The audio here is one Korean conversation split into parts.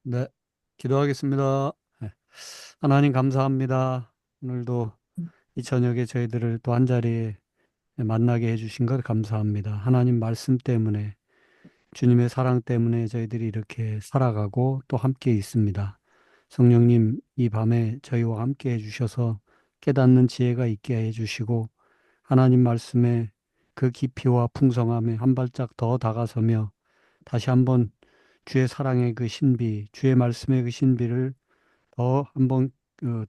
네, 기도하겠습니다. 네. 하나님 감사합니다. 오늘도 이 저녁에 저희들을 또 한자리에 만나게 해주신 것 감사합니다. 하나님 말씀 때문에, 주님의 사랑 때문에 저희들이 이렇게 살아가고 또 함께 있습니다. 성령님, 이 밤에 저희와 함께 해주셔서 깨닫는 지혜가 있게 해주시고, 하나님 말씀에 그 깊이와 풍성함에 한 발짝 더 다가서며 다시 한번 주의 사랑의 그 신비, 주의 말씀의 그 신비를 더 한번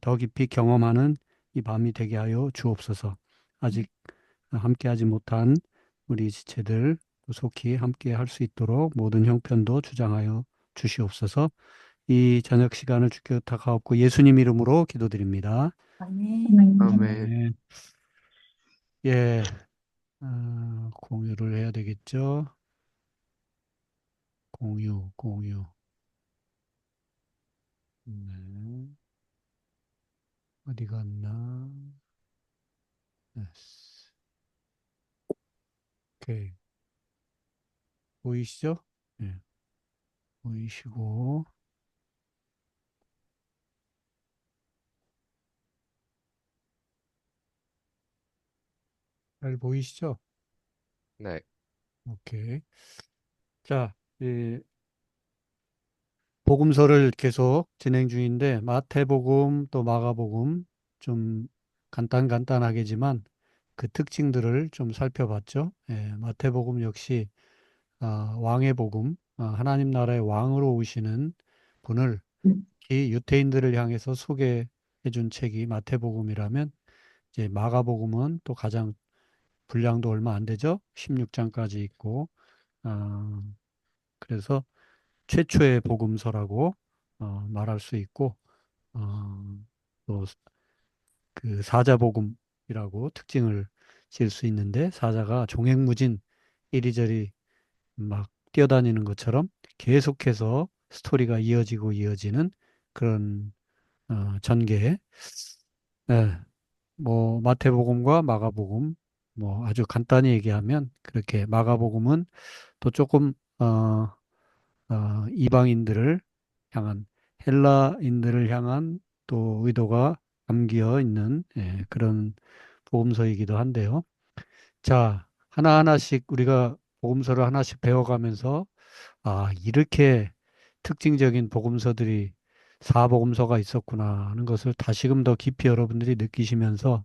더 깊이 경험하는 이 밤이 되게 하여 주옵소서. 아직 함께하지 못한 우리 지체들 속히 함께 할 수 있도록 모든 형편도 주장하여 주시옵소서. 이 저녁 시간을 주께 부탁하옵고 예수님 이름으로 기도드립니다. 아멘. 네. 예, 공유를 해야 되겠죠. 공유. 네, 어디 갔나? 네. 오케이. 보이시죠? 예, 보이시고, 잘 보이시죠? 네, 오케이. 자, 이 복음서를 계속 진행 중인데, 마태복음 또 마가복음 좀 간단하게지만 그 특징들을 좀 살펴봤죠. 예, 마태복음 역시 왕의 복음, 하나님 나라의 왕으로 오시는 분을 이 유대인들을 향해서 소개해 준 책이 마태복음이라면, 이제 마가복음은 또 가장 분량도 얼마 안 되죠. 16장까지 있고, 어, 그래서 최초의 복음서라고 말할 수 있고, 어, 또 그 사자복음이라고 특징을 지을 수 있는데, 사자가 종횡무진 이리저리 막 뛰어다니는 것처럼 계속해서 스토리가 이어지는 그런 전개. 네, 뭐 마태복음과 마가복음, 뭐 아주 간단히 얘기하면 그렇게 마가복음은 또 조금 이방인들을 향한, 헬라인들을 향한 또 의도가 담겨 있는 그런 복음서이기도 한데요. 자, 하나하나씩 우리가 복음서를 하나씩 배워가면서 이렇게 특징적인 복음서들이 사복음서가 있었구나 하는 것을 다시금 더 깊이 여러분들이 느끼시면서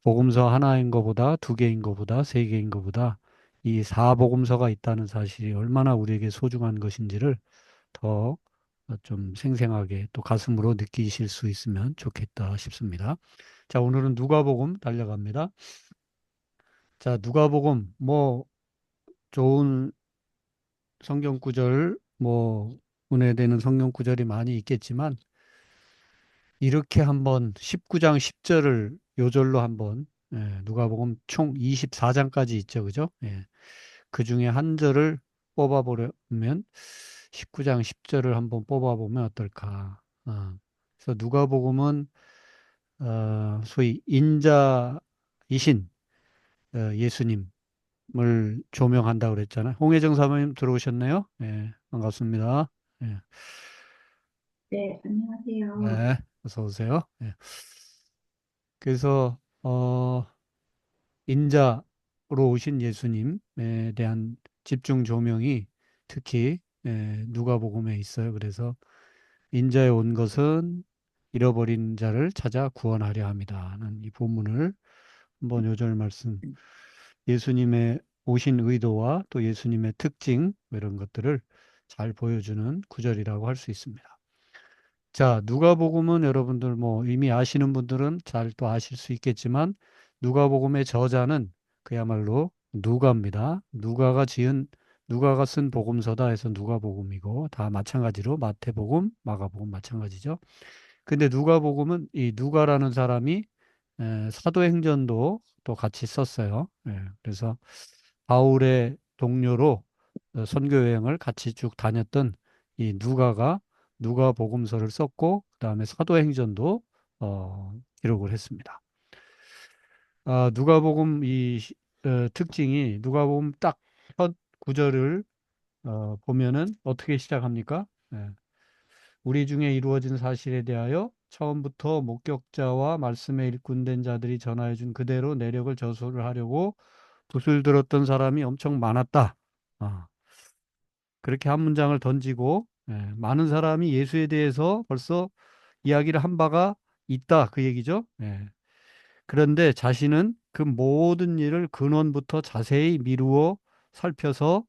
복음서 하나인 것보다 두 개인 것보다 세 개인 것보다 이 사복음서가 있다는 사실이 얼마나 우리에게 소중한 것인지를 더 좀 생생하게 또 가슴으로 느끼실 수 있으면 좋겠다 싶습니다. 자, 오늘은 누가복음 달려갑니다. 자, 누가복음 뭐 좋은 성경 구절, 뭐 은혜되는 성경 구절이 많이 있겠지만 이렇게 한번 19장 10절을 요절로 한번, 누가복음 총 24장까지 있죠. 그죠? 예. 그 중에 한 절을 뽑아보려면 19장 10절을 한번 뽑아보면 어떨까? 그래서 누가복음은 소위 인자이신 예수님을 조명한다고 그랬잖아요. 홍혜정 사모님 들어오셨네요. 예, 반갑습니다. 예, 네, 안녕하세요. 네, 어서 오세요. 예. 그래서 인자로 오신 예수님에 대한 집중 조명이 특히 누가복음에 있어요. 그래서 인자에 온 것은 잃어버린 자를 찾아 구원하려 함이다는 이 본문을 한번 요절 말씀, 예수님의 오신 의도와 또 예수님의 특징 뭐 이런 것들을 잘 보여주는 구절이라고 할 수 있습니다. 자, 누가복음은 여러분들 뭐 이미 아시는 분들은 잘 또 아실 수 있겠지만 누가복음의 저자는 그야말로 누가입니다. 누가가 쓴 복음서다 해서 누가복음이고 다 마찬가지로 마태복음, 마가복음 마찬가지죠. 근데 누가복음은 이 누가라는 사람이 사도행전도 또 같이 썼어요. 그래서 바울의 동료로 선교 여행을 같이 쭉 다녔던 이 누가가 누가복음서를 썼고 그다음에 사도행전도 기록을 했습니다. 누가복음 특징이 누가복음 딱 첫 구절을 보면은 어떻게 시작합니까? 예, 우리 중에 이루어진 사실에 대하여 처음부터 목격자와 말씀에 일꾼된 자들이 전하여 준 그대로 내력을 저술을 하려고 붓을 들었던 사람이 엄청 많았다. 아, 그렇게 한 문장을 던지고 많은 사람이 예수에 대해서 벌써 이야기를 한 바가 있다 그 얘기죠. 그런데 자신은 그 모든 일을 근원부터 자세히 미루어 살펴서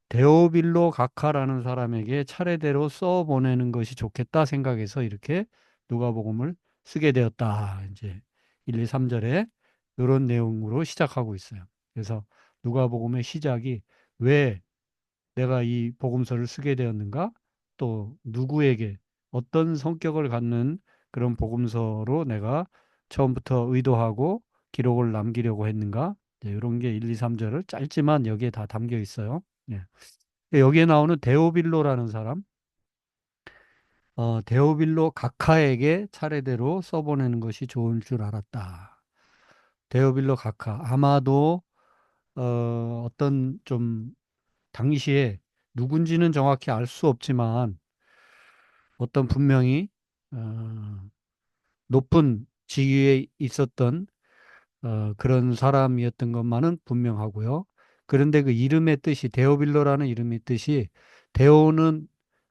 데오빌로 각하라는 사람에게 차례대로 써 보내는 것이 좋겠다 생각해서 이렇게 누가복음을 쓰게 되었다. 이제 1, 2, 3절에 이런 내용으로 시작하고 있어요. 그래서 누가복음의 시작이 왜 내가 이 복음서를 쓰게 되었는가? 또 누구에게 어떤 성격을 갖는 그런 복음서로 내가 처음부터 의도하고 기록을 남기려고 했는가? 이런 게 1, 2, 3절을 짧지만 여기에 다 담겨 있어요. 예. 여기에 나오는 데오빌로라는 사람, 데오빌로 각하에게 차례대로 써보내는 것이 좋을 줄 알았다. 데오빌로 각하, 아마도 어떤 좀 당시에 누군지는 정확히 알 수 없지만 어떤 분명히 높은 지위에 있었던 그런 사람이었던 것만은 분명하고요. 그런데 그 이름의 뜻이 데오빌로라는 이름의 뜻이 데오는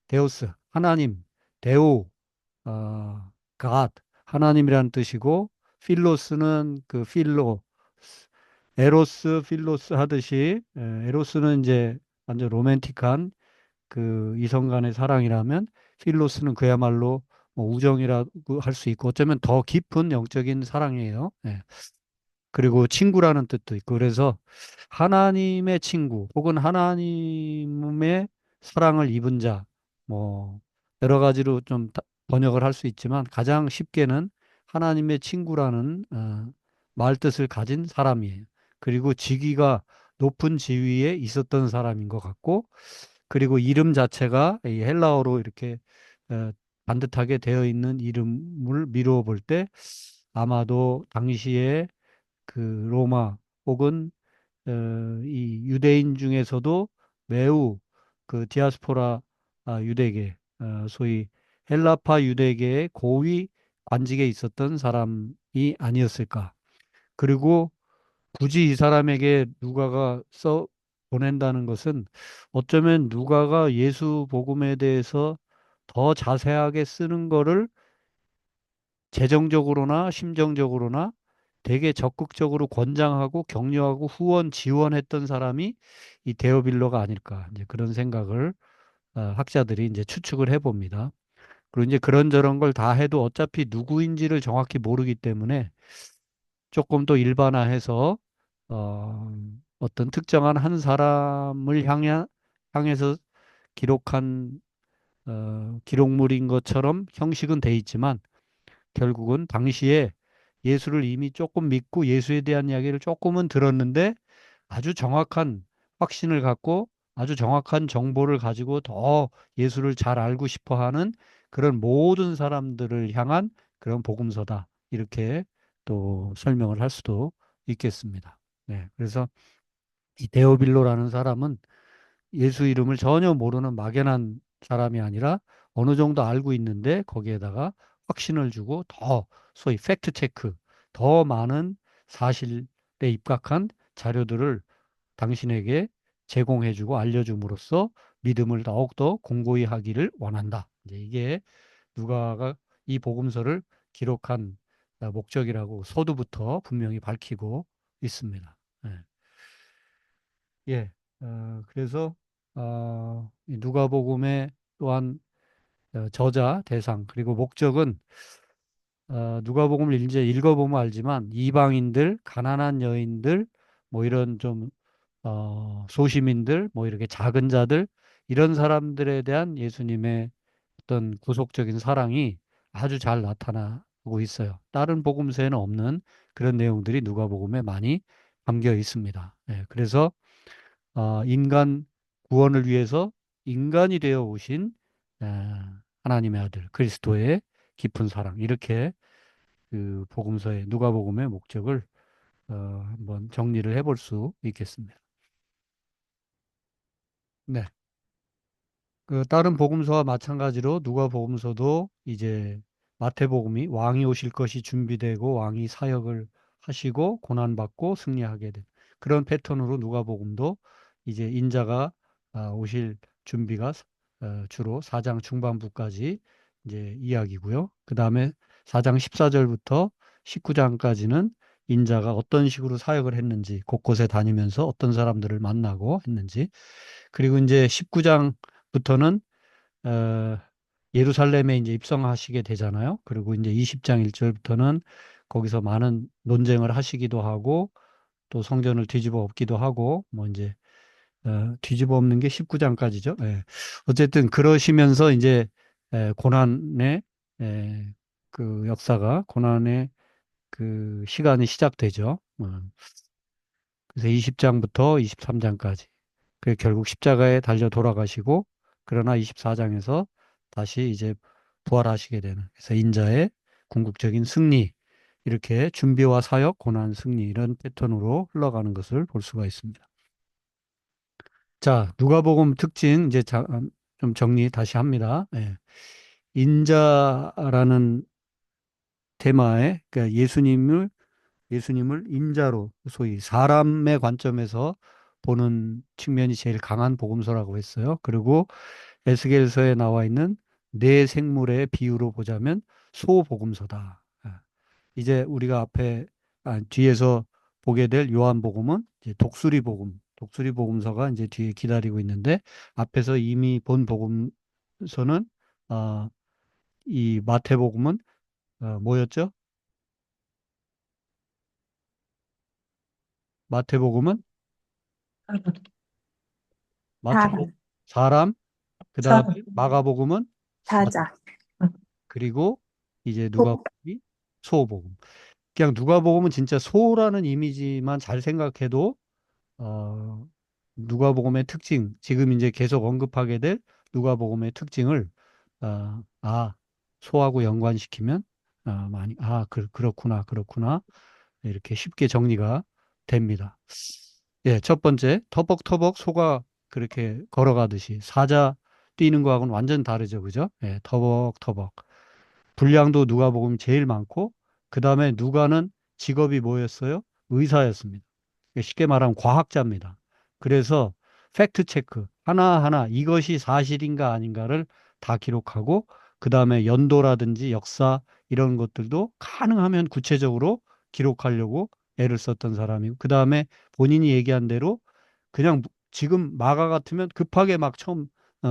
데우스 하나님, 데오 갓 하나님이라는 뜻이고 필로스는 그 필로 에로스 필로스 하듯이 에로스는 이제 완전 로맨틱한 그 이성 간의 사랑이라면 필로스는 그야말로 뭐 우정이라고 할 수 있고 어쩌면 더 깊은 영적인 사랑이에요. 그리고 친구라는 뜻도 있고 그래서 하나님의 친구 혹은 하나님의 사랑을 입은 자 뭐 여러 가지로 좀 번역을 할 수 있지만 가장 쉽게는 하나님의 친구라는 말 뜻을 가진 사람이에요. 그리고 직위가 높은 지위에 있었던 사람인 것 같고 그리고 이름 자체가 이 헬라어로 이렇게 어, 반듯하게 되어 있는 이름을 미루어 볼 때 아마도 당시에 그 로마 혹은 이 유대인 중에서도 매우 그 디아스포라 유대계 소위 헬라파 유대계의 고위 관직에 있었던 사람이 아니었을까. 그리고 굳이 이 사람에게 누가가 써 보낸다는 것은 어쩌면 누가가 예수 복음에 대해서 더 자세하게 쓰는 거를 재정적으로나 심정적으로나 되게 적극적으로 권장하고 격려하고 후원 지원했던 사람이 이 데오빌로가 아닐까 이제 그런 생각을 학자들이 이제 추측을 해봅니다. 그리고 이제 그런저런 걸 다 해도 어차피 누구인지를 정확히 모르기 때문에 조금 더 일반화해서 어떤 특정한 한 사람을 향해서 기록한 기록물인 것처럼 형식은 돼 있지만 결국은 당시에 예수를 이미 조금 믿고 예수에 대한 이야기를 조금은 들었는데 아주 정확한 확신을 갖고 아주 정확한 정보를 가지고 더 예수를 잘 알고 싶어 하는 그런 모든 사람들을 향한 그런 복음서다. 이렇게 또 설명을 할 수도 있겠습니다. 그래서 이 데오빌로라는 사람은 예수 이름을 전혀 모르는 막연한 사람이 아니라 어느 정도 알고 있는데 거기에다가 확신을 주고 더 소위 팩트 체크, 더 많은 사실에 입각한 자료들을 당신에게 제공해주고 알려줌으로써 믿음을 더욱더 공고히 하기를 원한다. 이제 이게 누가가 이 복음서를 기록한 목적이라고 서두부터 분명히 밝히고 있습니다. 예. 예. 그래서 이 누가복음의 또한 저자, 대상, 그리고 목적은 누가복음을 이제 읽어보면 알지만 이방인들, 가난한 여인들, 뭐 이런 좀 소시민들, 뭐 이렇게 작은 자들 이런 사람들에 대한 예수님의 어떤 구속적인 사랑이 아주 잘 나타나고 있어요. 다른 복음서에는 없는 그런 내용들이 누가복음에 많이 담겨 있습니다. 그래서 인간 구원을 위해서 인간이 되어 오신 하나님의 아들 그리스도의 깊은 사랑 이렇게 그 복음서의 누가복음의 목적을 한번 정리를 해볼 수 있겠습니다. 네. 그 다른 복음서와 마찬가지로 누가복음서도 이제 마태복음이 왕이 오실 것이 준비되고 왕이 사역을 하시고 고난받고 승리하게 된 그런 패턴으로 누가복음도 이제 인자가 오실 준비가 주로 4장 중반부까지 이제 이야기고요. 그 다음에 4장 14절부터 19장까지는 인자가 어떤 식으로 사역을 했는지 곳곳에 다니면서 어떤 사람들을 만나고 했는지 그리고 이제 19장부터는 예루살렘에 이제 입성하시게 되잖아요. 그리고 이제 20장 1절부터는 거기서 많은 논쟁을 하시기도 하고 또 성전을 뒤집어 엎기도 하고 뭐 이제 뒤집어 엎는 게 19장까지죠. 예. 어쨌든 그러시면서 이제 고난의 그 역사가 고난의 그 시간이 시작되죠. 그래서 20장부터 23장까지. 그 결국 십자가에 달려 돌아가시고 그러나 24장에서 다시 이제 부활하시게 되는 그래서 인자의 궁극적인 승리 이렇게 준비와 사역, 고난, 승리 이런 패턴으로 흘러가는 것을 볼 수가 있습니다. 자, 누가복음 특징 이제 좀 정리 다시 합니다. 예. 인자라는 테마에 그러니까 예수님을 인자로 소위 사람의 관점에서 보는 측면이 제일 강한 복음서라고 했어요. 그리고 에스겔서에 나와 있는 네 생물의 비유로 보자면 소복음서다. 이제 우리가 뒤에서 보게 될 요한복음은 이제 독수리 복음서가 이제 뒤에 기다리고 있는데 앞에서 이미 본 복음서는 어, 이 마태복음은 뭐였죠? 마태복음은 마태복음 사람, 사람 그 다음에 사람, 마가복음은 사자, 사자. 그리고 이제 소, 누가복음이 소복음. 그냥 누가복음은 진짜 소라는 이미지만 잘 생각해도 어, 누가복음의 특징, 지금 이제 계속 언급하게 될 누가복음의 특징을 소하고 연관시키면 그렇구나 이렇게 쉽게 정리가 됩니다. 예, 첫 번째 터벅터벅 소가 그렇게 걸어가듯이 사자 뛰는 거하고는 완전 다르죠, 그죠? 예, 터벅터벅. 분량도 누가복음이 제일 많고 그 다음에 누가는 직업이 뭐였어요? 의사였습니다. 쉽게 말하면 과학자입니다. 그래서 팩트 체크 하나하나 이것이 사실인가 아닌가를 다 기록하고 그 다음에 연도라든지 역사 이런 것들도 가능하면 구체적으로 기록하려고 애를 썼던 사람이고 그 다음에 본인이 얘기한 대로 그냥 지금 마가 같으면 급하게 막 처음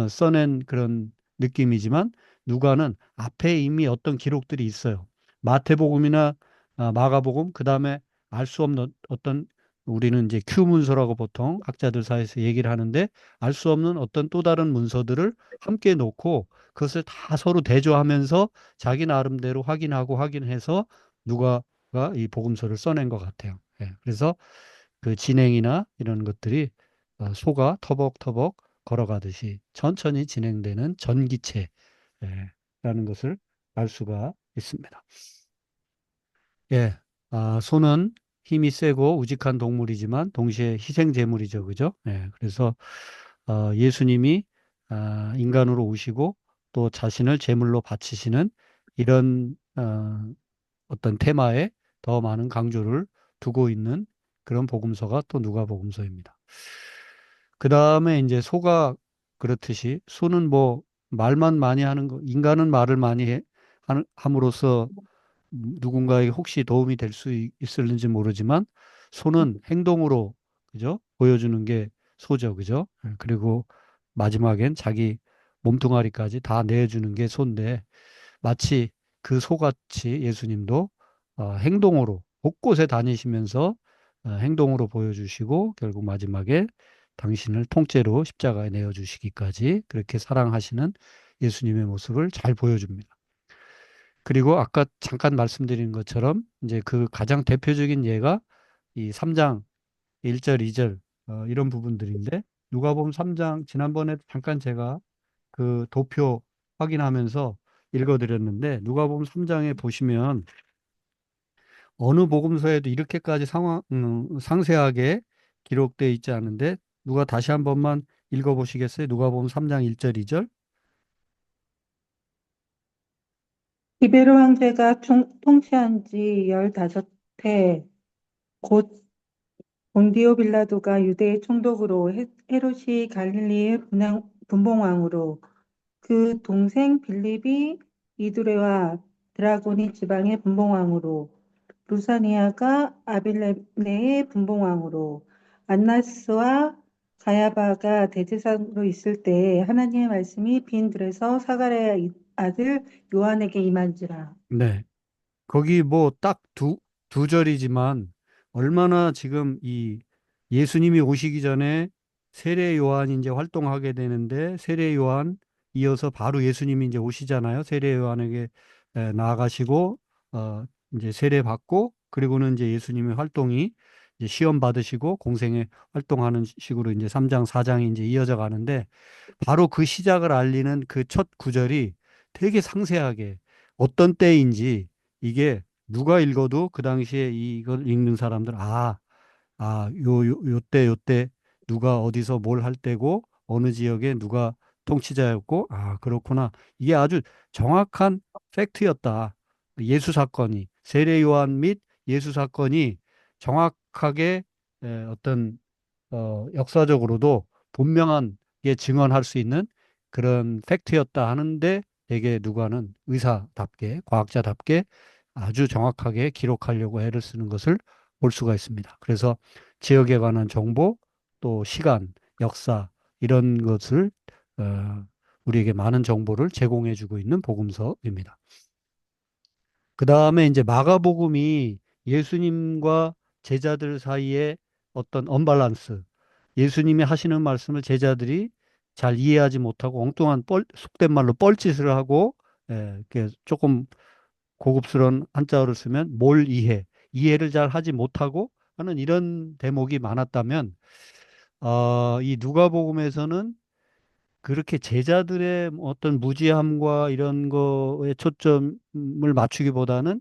써낸 그런 느낌이지만 누가는 앞에 이미 어떤 기록들이 있어요. 마태복음이나 마가복음 그다음에 알 수 없는 어떤 우리는 이제 큐 문서라고 보통 학자들 사이에서 얘기를 하는데 알 수 없는 어떤 또 다른 문서들을 함께 놓고 그것을 다 서로 대조하면서 자기 나름대로 확인하고 확인해서 누가가 이 복음서를 써낸 것 같아요. 예, 그래서 그 진행이나 이런 것들이 소가 터벅터벅 걸어가듯이 천천히 진행되는 전기체 라는 것을 알 수가 있습니다. 예, 소는 힘이 세고 우직한 동물이지만 동시에 희생 제물이죠, 그죠? 예, 그래서 예수님이 인간으로 오시고 또 자신을 제물로 바치시는 이런 어떤 테마에 더 많은 강조를 두고 있는 그런 복음서가 또 누가복음서입니다. 그 다음에 이제 소가 그렇듯이 소는 뭐 말만 많이 하는 거, 인간은 말을 많이 함으로써 누군가에게 혹시 도움이 될 수 있을는지 모르지만 소는 행동으로 그죠? 보여주는 게 소죠, 그죠? 그리고 마지막엔 자기 몸뚱아리까지 다 내주는 게 소인데 마치 그 소같이 예수님도 행동으로 곳곳에 다니시면서 행동으로 보여주시고 결국 마지막에 당신을 통째로 십자가에 내어주시기까지 그렇게 사랑하시는 예수님의 모습을 잘 보여줍니다. 그리고 아까 잠깐 말씀드린 것처럼 이제 그 가장 대표적인 예가 이 3장 1절, 2절 이런 부분들인데 누가복음 3장 지난번에 잠깐 제가 그 도표 확인하면서 읽어드렸는데 누가복음 3장에 보시면 어느 복음서에도 이렇게까지 상세하게 기록되어 있지 않은데 누가 다시 한 번만 읽어보시겠어요? 누가복음 3장 1절, 2절. 디베로 황제가 통치한 지 15해, 곧 본디오 빌라도가 유대의 총독으로 헤롯이 갈릴리의 분봉왕으로 그 동생 빌립이 이두레와 드라고니 지방의 분봉왕으로 루사니아가 아빌레네의 분봉왕으로 안나스와 가야바가 대제사장으로 있을 때에 하나님의 말씀이 빈 들에서 사가랴의 아들 요한에게 임한지라. 네. 거기 뭐 딱 두 절이지만 얼마나 지금 이 예수님이 오시기 전에 세례 요한이 이제 활동하게 되는데 세례 요한 이어서 바로 예수님이 이제 오시잖아요. 세례 요한에게 나아가시고 이제 세례 받고 그리고는 이제 예수님의 활동이 이제 시험 받으시고 공생에 활동하는 식으로 이제 3장 4장이 이제 이어져 가는데 바로 그 시작을 알리는 그 첫 구절이 되게 상세하게 어떤 때인지 이게 누가 읽어도 그 당시에 이걸 읽는 사람들, 요때 누가 어디서 뭘 할 때고 어느 지역에 누가 통치자였고, 그렇구나. 이게 아주 정확한 팩트였다. 예수 사건이, 세례 요한 및 예수 사건이 정확하게 어떤 역사적으로도 분명하게 증언할 수 있는 그런 팩트였다 하는데 되게 누가는 의사답게, 과학자답게 아주 정확하게 기록하려고 애를 쓰는 것을 볼 수가 있습니다. 그래서 지역에 관한 정보, 또 시간, 역사 이런 것을 어, 우리에게 많은 정보를 제공해 주고 있는 복음서입니다. 그 다음에 이제 마가복음이 예수님과 제자들 사이에 어떤 언밸런스, 예수님이 하시는 말씀을 제자들이 잘 이해하지 못하고 엉뚱한 속된 말로 뻘짓을 하고 이렇게 조금 고급스러운 한자어를 쓰면 뭘 이해를 잘 하지 못하고 하는 이런 대목이 많았다면 이 누가복음에서는 그렇게 제자들의 어떤 무지함과 이런 거에 초점을 맞추기보다는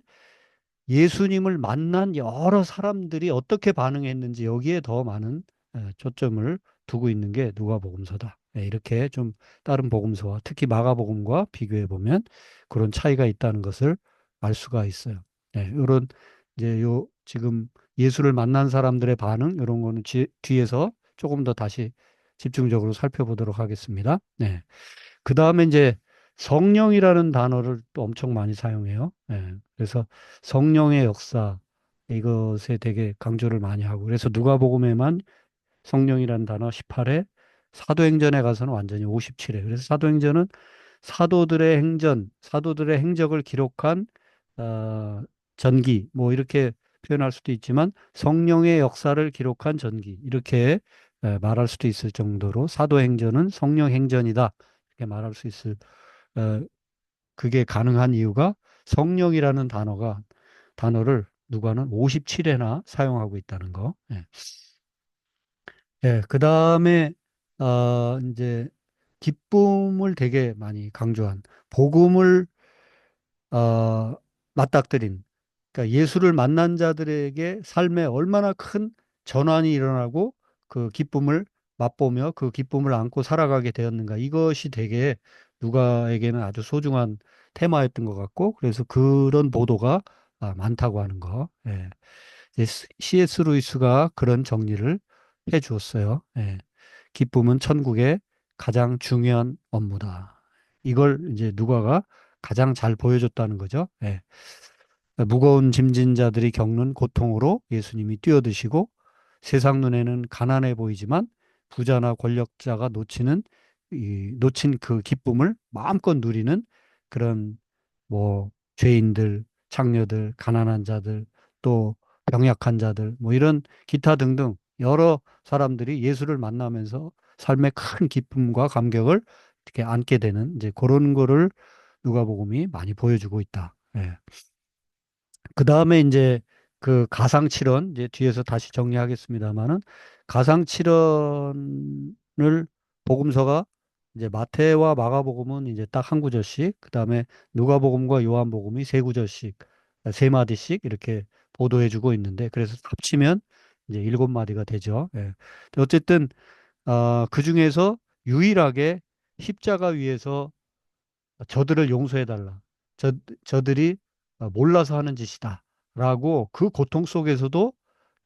예수님을 만난 여러 사람들이 어떻게 반응했는지 여기에 더 많은 초점을 두고 있는 게 누가복음서다. 이렇게 좀 다른 복음서와 특히 마가복음과 비교해 보면 그런 차이가 있다는 것을 알 수가 있어요. 이런 이제 요 지금 예수를 만난 사람들의 반응 이런 거는 뒤에서 조금 더 다시 집중적으로 살펴보도록 하겠습니다. 네. 그 다음에 이제 성령이라는 단어를 또 엄청 많이 사용해요. 그래서 성령의 역사 이것에 되게 강조를 많이 하고 그래서 누가복음에만 성령이라는 단어 18회 사도행전에 가서는 완전히 57회. 그래서 사도행전은 사도들의 행적을 기록한 어, 전기 뭐 이렇게 표현할 수도 있지만 성령의 역사를 기록한 전기 이렇게 말할 수도 있을 정도로 사도행전은 성령행전이다 이렇게 말할 수 있을 어, 그게 가능한 이유가 성령이라는 단어를 누가는 57회나 사용하고 있다는 거. 그 다음에 이제 기쁨을 되게 많이 강조한 복음을 어, 맞닥뜨린 그러니까 예수를 만난 자들에게 삶에 얼마나 큰 전환이 일어나고 그 기쁨을 맛보며 그 기쁨을 안고 살아가게 되었는가 이것이 되게 누가에게는 아주 소중한 테마였던 것 같고 그래서 그런 보도가 많다고 하는 거. 이제 C.S. 루이스가 그런 정리를 해 주었어요. 기쁨은 천국의 가장 중요한 업무다. 이걸 이제 누가가 가장 잘 보여줬다는 거죠. 무거운 짐진 자들이 겪는 고통으로 예수님이 뛰어드시고 세상 눈에는 가난해 보이지만 부자나 권력자가 놓친 그 기쁨을 마음껏 누리는 그런 뭐 죄인들, 창녀들, 가난한 자들, 또 병약한 자들, 뭐 이런 기타 등등 여러 사람들이 예수를 만나면서 삶의 큰 기쁨과 감격을 이렇게 안게 되는 이제 그런 거를 누가복음이 많이 보여주고 있다. 그 다음에 이제 그 가상칠언, 이제 뒤에서 다시 정리하겠습니다만은 가상칠언을 복음서가 이제 마태와 마가복음은 이제 딱 한 구절씩, 그 다음에 누가복음과 요한복음이 세 구절씩, 세 마디씩 이렇게 보도해주고 있는데, 그래서 합치면 이제 일곱 마디가 되죠. 어쨌든 그 중에서 유일하게 십자가 위에서 저들을 용서해 달라. 저, 저들이 몰라서 하는 짓이다. 라고 그 고통 속에서도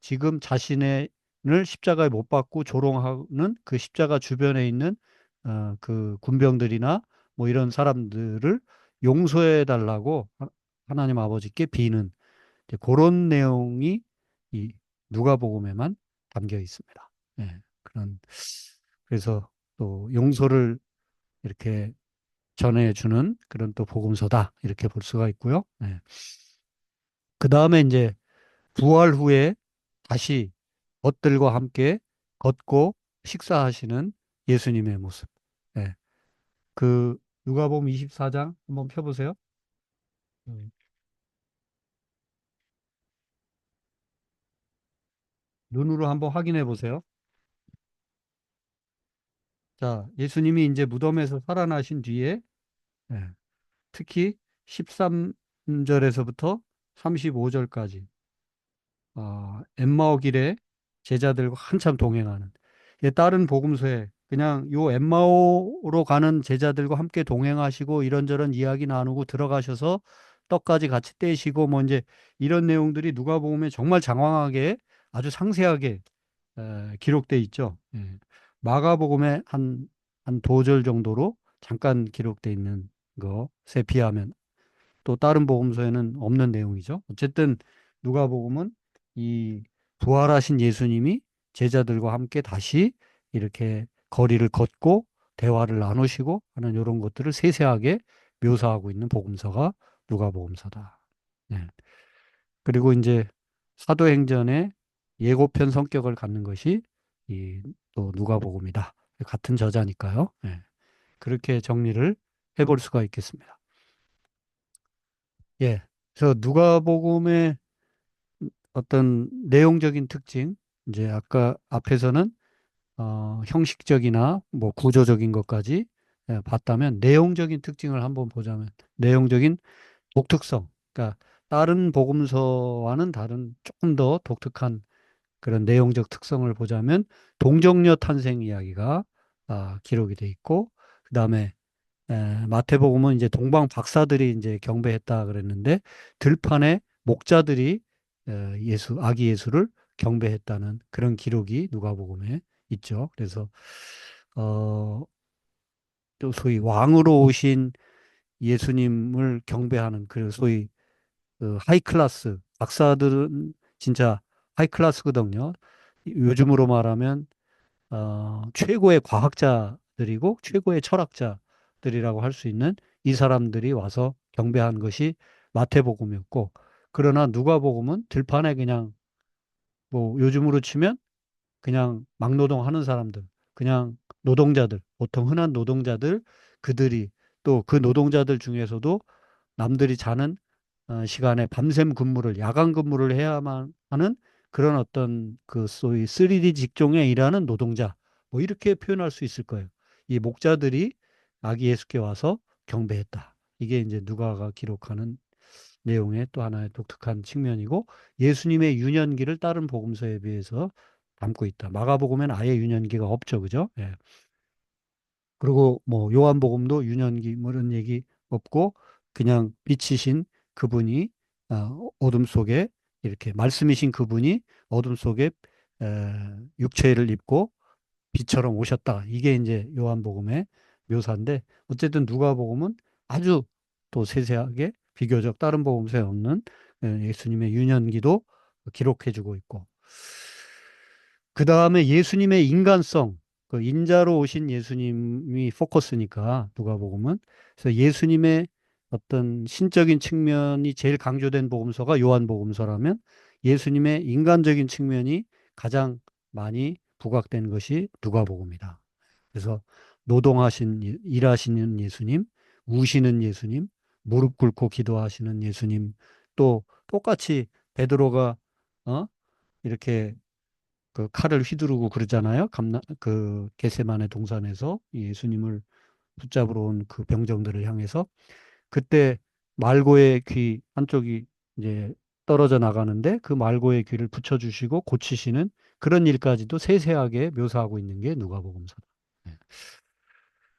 지금 자신을 십자가에 못 박고 조롱하는 그 십자가 주변에 있는 그 군병들이나 뭐 이런 사람들을 용서해 달라고 하나님 아버지께 비는 이제 그런 내용이 이 누가복음에만 담겨 있습니다. 예, 그래서 또 용서를 이렇게 전해주는 그런 또 복음서다 이렇게 볼 수가 있고요. 예. 그 다음에 이제 부활 후에 다시 벗들과 함께 걷고 식사하시는 예수님의 모습. 예. 그 누가복음 24장 한번 펴보세요. 음. 눈으로 한번 확인해 보세요. 자, 예수님이 이제 무덤에서 살아나신 뒤에 예, 특히 13절에서부터 35절까지 엠마오 길에 제자들과 한참 동행하는 다른 복음서에 그냥 요 엠마오로 가는 제자들과 함께 동행하시고 이런저런 이야기 나누고 들어가셔서 떡까지 같이 떼시고 뭐 이제 이런 내용들이 누가복음에 정말 장황하게 아주 상세하게 기록돼 있죠. 예. 마가복음에 한 도절 정도로 잠깐 기록돼 있는 것에 비하면 또 다른 복음서에는 없는 내용이죠. 어쨌든 누가복음은 이 부활하신 예수님이 제자들과 함께 다시 이렇게 거리를 걷고 대화를 나누시고 하는 이런 것들을 세세하게 묘사하고 있는 복음서가 누가복음서다. 네. 그리고 이제 사도행전의 예고편 성격을 갖는 것이 이 또 누가복음이다. 같은 저자니까요. 네. 그렇게 정리를 해볼 수가 있겠습니다. 예. 그래서 누가복음의 어떤 내용적인 특징, 이제 아까 앞에서는 형식적이나 뭐 구조적인 것까지 봤다면 내용적인 특징을 한번 보자면 내용적인 독특성, 그러니까 다른 복음서와는 다른 조금 더 독특한 그런 내용적 특성을 보자면 동정녀 탄생 이야기가 기록이 돼 있고 그다음에 마태복음은 이제 동방 박사들이 이제 경배했다 그랬는데 들판에 목자들이 아기 예수를 경배했다는 그런 기록이 누가복음에 있죠. 그래서 어, 또 소위 왕으로 오신 예수님을 경배하는 그 소위 그 하이 클래스 박사들은 진짜 하이 클래스거든요. 요즘으로 말하면 최고의 과학자들이고 최고의 철학자들이라고 할 수 있는 이 사람들이 와서 경배한 것이 마태복음이었고, 그러나 누가복음은 들판에 그냥 뭐 요즘으로 치면 그냥 막노동하는 사람들, 그냥 노동자들, 보통 흔한 노동자들, 그들이 또 그 노동자들 중에서도 남들이 자는 시간에 밤샘 근무를, 야간 근무를 해야만 하는 그런 어떤 그 소위 3D 직종에 일하는 노동자, 뭐 이렇게 표현할 수 있을 거예요. 이 목자들이 아기 예수께 와서 경배했다. 이게 이제 누가가 기록하는 내용의 또 하나의 독특한 측면이고 예수님의 유년기를 다른 복음서에 비해서 담고 있다. 마가복음에는 아예 유년기가 없죠. 그죠? 예. 그리고 뭐 요한복음도 유년기 뭐 이런 얘기 없고 그냥 빛이신 그분이 어둠 속에 이렇게 말씀이신 그분이 어둠 속에 육체를 입고 빛처럼 오셨다. 이게 이제 요한복음의 묘사인데 어쨌든 누가복음은 아주 또 세세하게 비교적 다른 복음서에 없는 예수님의 유년기도 기록해주고 있고 그 다음에 예수님의 인간성, 그 인자로 오신 예수님이 포커스니까 누가복음은 그래서 예수님의 어떤 신적인 측면이 제일 강조된 복음서가 요한복음서라면 예수님의 인간적인 측면이 가장 많이 부각된 것이 누가복음이다. 그래서 노동하신 일하시는 예수님, 우시는 예수님, 무릎 꿇고 기도하시는 예수님, 또 똑같이 베드로가 이렇게 그 칼을 휘두르고 그러잖아요. 그 겟세마네 동산에서 예수님을 붙잡으러 온 그 병정들을 향해서 그때 말고의 귀 한쪽이 이제 떨어져 나가는데 그 말고의 귀를 붙여주시고 고치시는 그런 일까지도 세세하게 묘사하고 있는 게 누가복음서다. 예.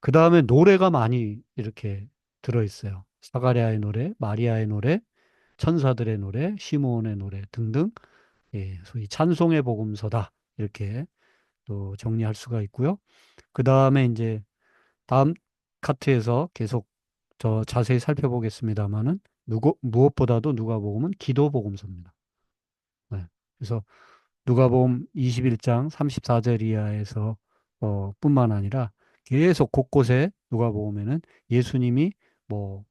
그 다음에 노래가 많이 이렇게 들어있어요. 사가랴의 노래, 마리아의 노래, 천사들의 노래, 시므온의 노래 등등, 예, 소위 찬송의 복음서다. 이렇게 또 정리할 수가 있고요. 그 다음에 이제 다음 카트에서 계속 저 자세히 살펴보겠습니다만은 무엇보다도 누가복음은 기도 복음서입니다. 네. 그래서 누가복음 21장 34절 이하에서 뿐만 아니라 계속 곳곳에 누가복음에는 예수님이 뭐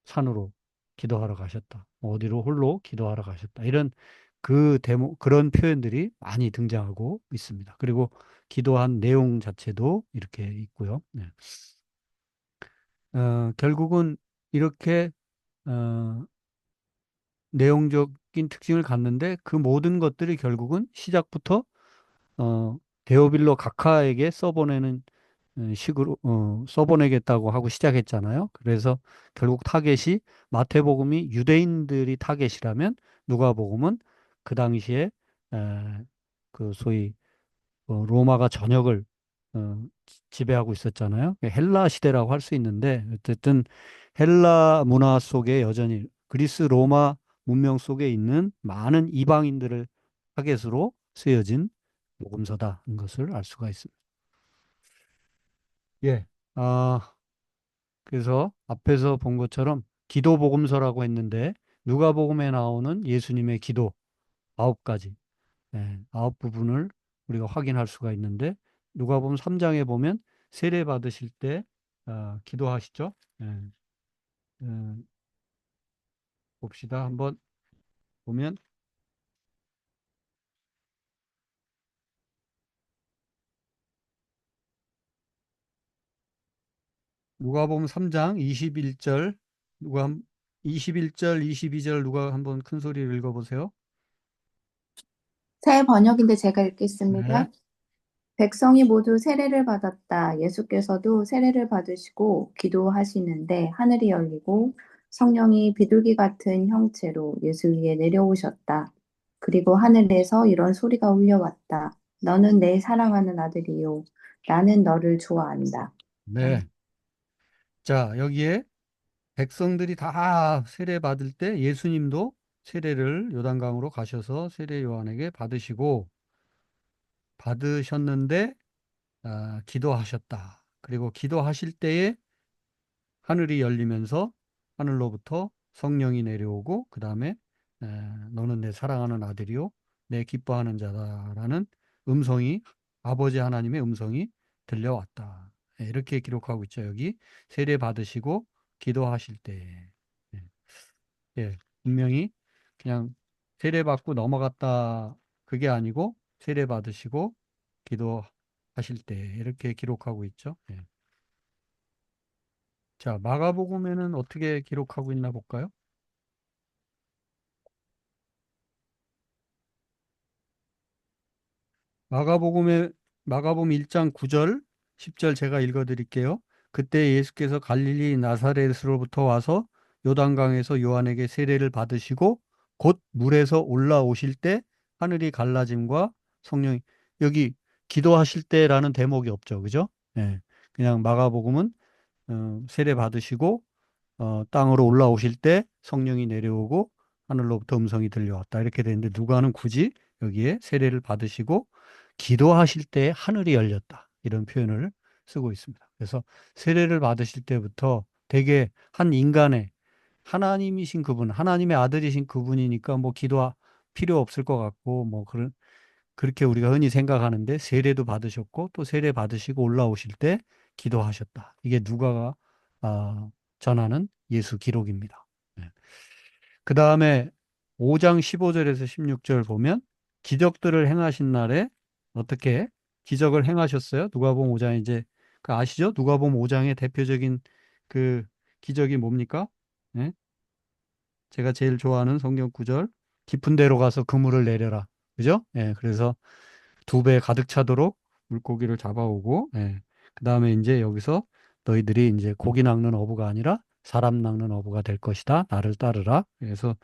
산으로 기도하러 가셨다. 뭐 어디로 홀로 기도하러 가셨다. 이런 그 대목 그런 표현들이 많이 등장하고 있습니다. 그리고 기도한 내용 자체도 이렇게 있고요. 네. 결국은 이렇게 어, 내용적인 특징을 갖는데 그 모든 것들이 결국은 시작부터 데오빌로 각하에게 써보내는 식으로 써보내겠다고 하고 시작했잖아요. 그래서 결국 타겟이 마태복음이 유대인들이 타겟이라면 누가복음은 그 당시에 그 소위 로마가 전역을 지배하고 있었잖아요. 헬라 시대라고 할 수 있는데 어쨌든 헬라 문화 속에 여전히 그리스 로마 문명 속에 있는 많은 이방인들을 타겟으로 쓰여진 복음서다는 것을 알 수가 있습니다. 예. 아, 그래서 앞에서 본 것처럼 기도 복음서라고 했는데 누가복음에 나오는 예수님의 기도 9가지, 아홉 부분을 우리가 확인할 수가 있는데 누가복음 3장에 보면 세례 받으실 때 기도하시죠. 예, 어, 봅시다. 한번 보면 누가복음 3장 21절 누가 21절, 22절 누가 한번 큰 소리로 읽어보세요. 새 번역인데 제가 네, 읽겠습니다. 백성이 모두 세례를 받았다. 예수께서도 세례를 받으시고 기도하시는데 하늘이 열리고 성령이 비둘기 같은 형체로 예수 위에 내려오셨다. 그리고 하늘에서 이런 소리가 울려왔다. 너는 내 사랑하는 아들이요. 나는 너를 좋아한다. 네. 자, 여기에 백성들이 다 세례 받을 때 예수님도 세례를 요단강으로 가셔서 세례 요한에게 받으셨는데 기도하셨다. 그리고 기도하실 때에 하늘이 열리면서 하늘로부터 성령이 내려오고 그 다음에 너는 내 사랑하는 아들이요 내 기뻐하는 자다라는 음성이 아버지 하나님의 음성이 들려왔다. 이렇게 기록하고 있죠. 여기 세례 받으시고 기도하실 때. 예, 예, 분명히 그냥 세례 받고 넘어갔다 그게 아니고 세례 받으시고 기도하실 때 이렇게 기록하고 있죠. 예. 자, 마가복음에는 어떻게 기록하고 있나 볼까요? 마가복음에 마가복음 1장 9절, 10절 제가 읽어 드릴게요. 그때 예수께서 갈릴리 나사렛으로부터 와서 요단강에서 요한에게 세례를 받으시고 곧 물에서 올라오실 때 하늘이 갈라짐과 성령이 여기 기도하실 때라는 대목이 없죠. 그죠? 예. 그냥 마가복음은 세례 받으시고 땅으로 올라오실 때 성령이 내려오고 하늘로부터 음성이 들려왔다. 이렇게 되는데 누가는 굳이 여기에 세례를 받으시고 기도하실 때 하늘이 열렸다. 이런 표현을 쓰고 있습니다. 그래서 세례를 받으실 때부터 되게 한 인간의 하나님이신 그분, 하나님의 아들이신 그분이니까 뭐 기도 필요 없을 것 같고 뭐 그렇게 우리가 흔히 생각하는데 세례도 받으셨고 또 세례 받으시고 올라오실 때 기도하셨다. 이게 누가가 아, 전하는 예수 기록입니다. 그 다음에 5장 15절에서 16절 보면 기적들을 행하신 날에 어떻게 기적을 행하셨어요? 누가복음 5장 이제 그 아시죠? 누가복음 5장의 대표적인 그 기적이 뭡니까? 예? 제가 제일 좋아하는 성경 구절 깊은 데로 가서 그물을 내려라. 그죠? 예, 그래서 2배 가득 차도록 물고기를 잡아오고, 예. 그 다음에 이제 여기서 너희들이 이제 고기 낚는 어부가 아니라 사람 낚는 어부가 될 것이다. 나를 따르라. 그래서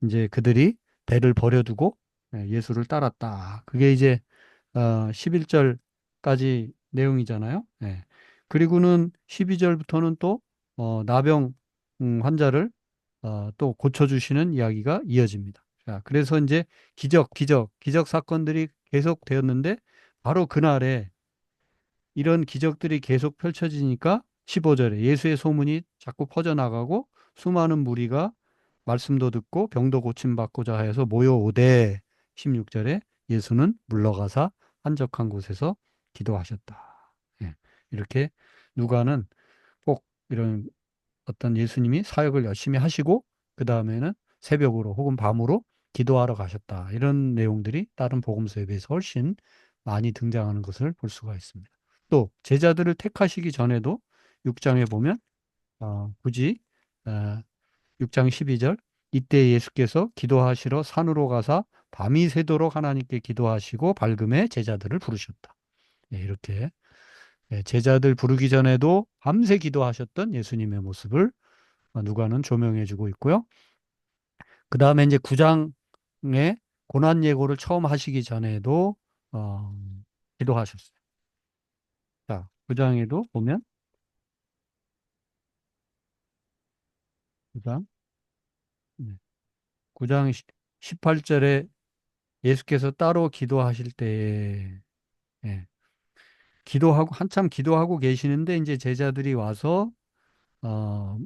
이제 그들이 배를 버려두고 예수를 따랐다. 그게 이제 11절까지 내용이잖아요. 예. 그리고는 12절부터는 또 나병 환자를 또 고쳐주시는 이야기가 이어집니다. 자, 그래서 이제 기적 사건들이 계속 되었는데 바로 그날에 이런 기적들이 계속 펼쳐지니까 15절에 예수의 소문이 자꾸 퍼져나가고 수많은 무리가 말씀도 듣고 병도 고침받고자 하여서 모여오되 16절에 예수는 물러가사 한적한 곳에서 기도하셨다. 예, 이렇게 누가는 꼭 이런 어떤 예수님이 사역을 열심히 하시고 그 다음에는 새벽으로 혹은 밤으로 기도하러 가셨다. 이런 내용들이 다른 복음서에 비해서 훨씬 많이 등장하는 것을 볼 수가 있습니다. 또 제자들을 택하시기 전에도 6장에 보면 굳이 어, 6장 12절 이때 예수께서 기도하시러 산으로 가사 밤이 새도록 하나님께 기도하시고 밝음에 제자들을 부르셨다. 예, 이렇게 제자들 부르기 전에도 밤새 기도하셨던 예수님의 모습을 누가는 조명해주고 있고요. 그 다음에 이제 9장에 고난 예고를 처음 하시기 전에도 어, 기도하셨어요. 자, 9장에도 보면 9장, 9장 18절에 예수께서 따로 기도하실 때에 예, 기도하고 한참 기도하고 계시는데 이제 제자들이 와서 어,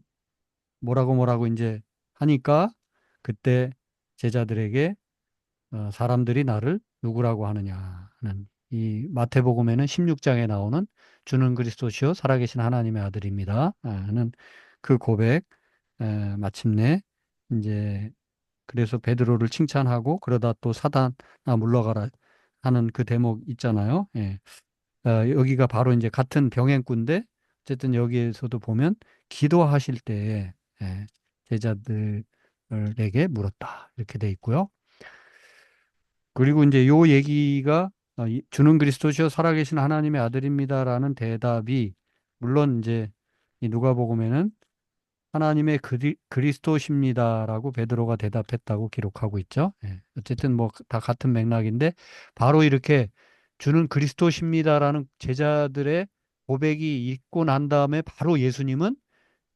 뭐라고 이제 하니까 그때 제자들에게 사람들이 나를 누구라고 하느냐 하는 이 마태복음에는 16장에 나오는 주는 그리스도시요 살아계신 하나님의 아들입니다 하는 그 고백 마침내 이제 그래서 베드로를 칭찬하고 그러다 또 사단아 물러가라 하는 그 대목 있잖아요. 예. 여기가 바로 이제 같은 병행꾼인데 어쨌든 여기에서도 보면 기도하실 때에 예, 제자들에게 물었다 이렇게 돼 있고요. 그리고 이제 요 얘기가 주는 그리스도시요 살아계신 하나님의 아들입니다라는 대답이 물론 이제 이 누가복음에는 하나님의 그리스도십니다라고 베드로가 대답했다고 기록하고 있죠. 예. 어쨌든 뭐 다 같은 맥락인데 바로 이렇게 주는 그리스도십니다라는 제자들의 고백이 있고 난 다음에 바로 예수님은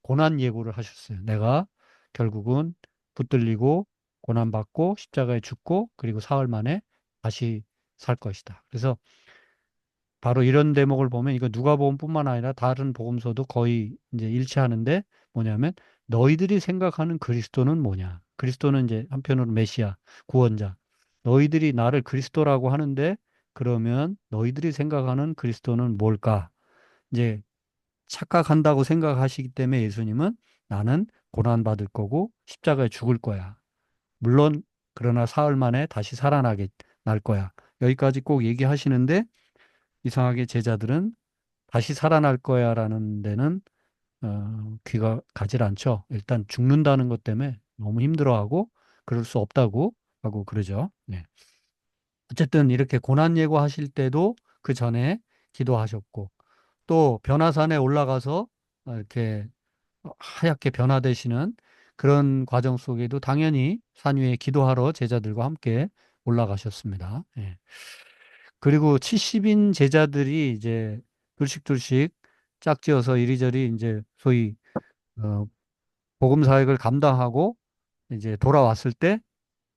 고난 예고를 하셨어요. 내가 결국은 붙들리고 고난받고 십자가에 죽고 그리고 사흘 만에 다시 살 것이다. 그래서 바로 이런 대목을 보면 이거 누가복음뿐만 아니라 다른 복음서도 거의 이제 일치하는데 뭐냐면 너희들이 생각하는 그리스도는 뭐냐? 그리스도는 이제 한편으로 메시아, 구원자. 너희들이 나를 그리스도라고 하는데 그러면 너희들이 생각하는 그리스도는 뭘까? 이제 착각한다고 생각하시기 때문에 예수님은 나는 고난 받을 거고 십자가에 죽을 거야. 물론 그러나 사흘 만에 다시 살아나게 날 거야. 여기까지 꼭 얘기하시는데 이상하게 제자들은 다시 살아날 거야라는 데는 귀가 가질 않죠. 일단 죽는다는 것 때문에 너무 힘들어하고 그럴 수 없다고 하고 그러죠. 네. 어쨌든 이렇게 고난 예고하실 때도 그 전에 기도하셨고 또 변화산에 올라가서 이렇게 하얗게 변화되시는 그런 과정 속에도 당연히 산 위에 기도하러 제자들과 함께 올라가셨습니다. 예. 그리고 70인 제자들이 이제 둘씩 짝지어서 이리저리 이제 소위 어, 복음 사역을 감당하고 이제 돌아왔을 때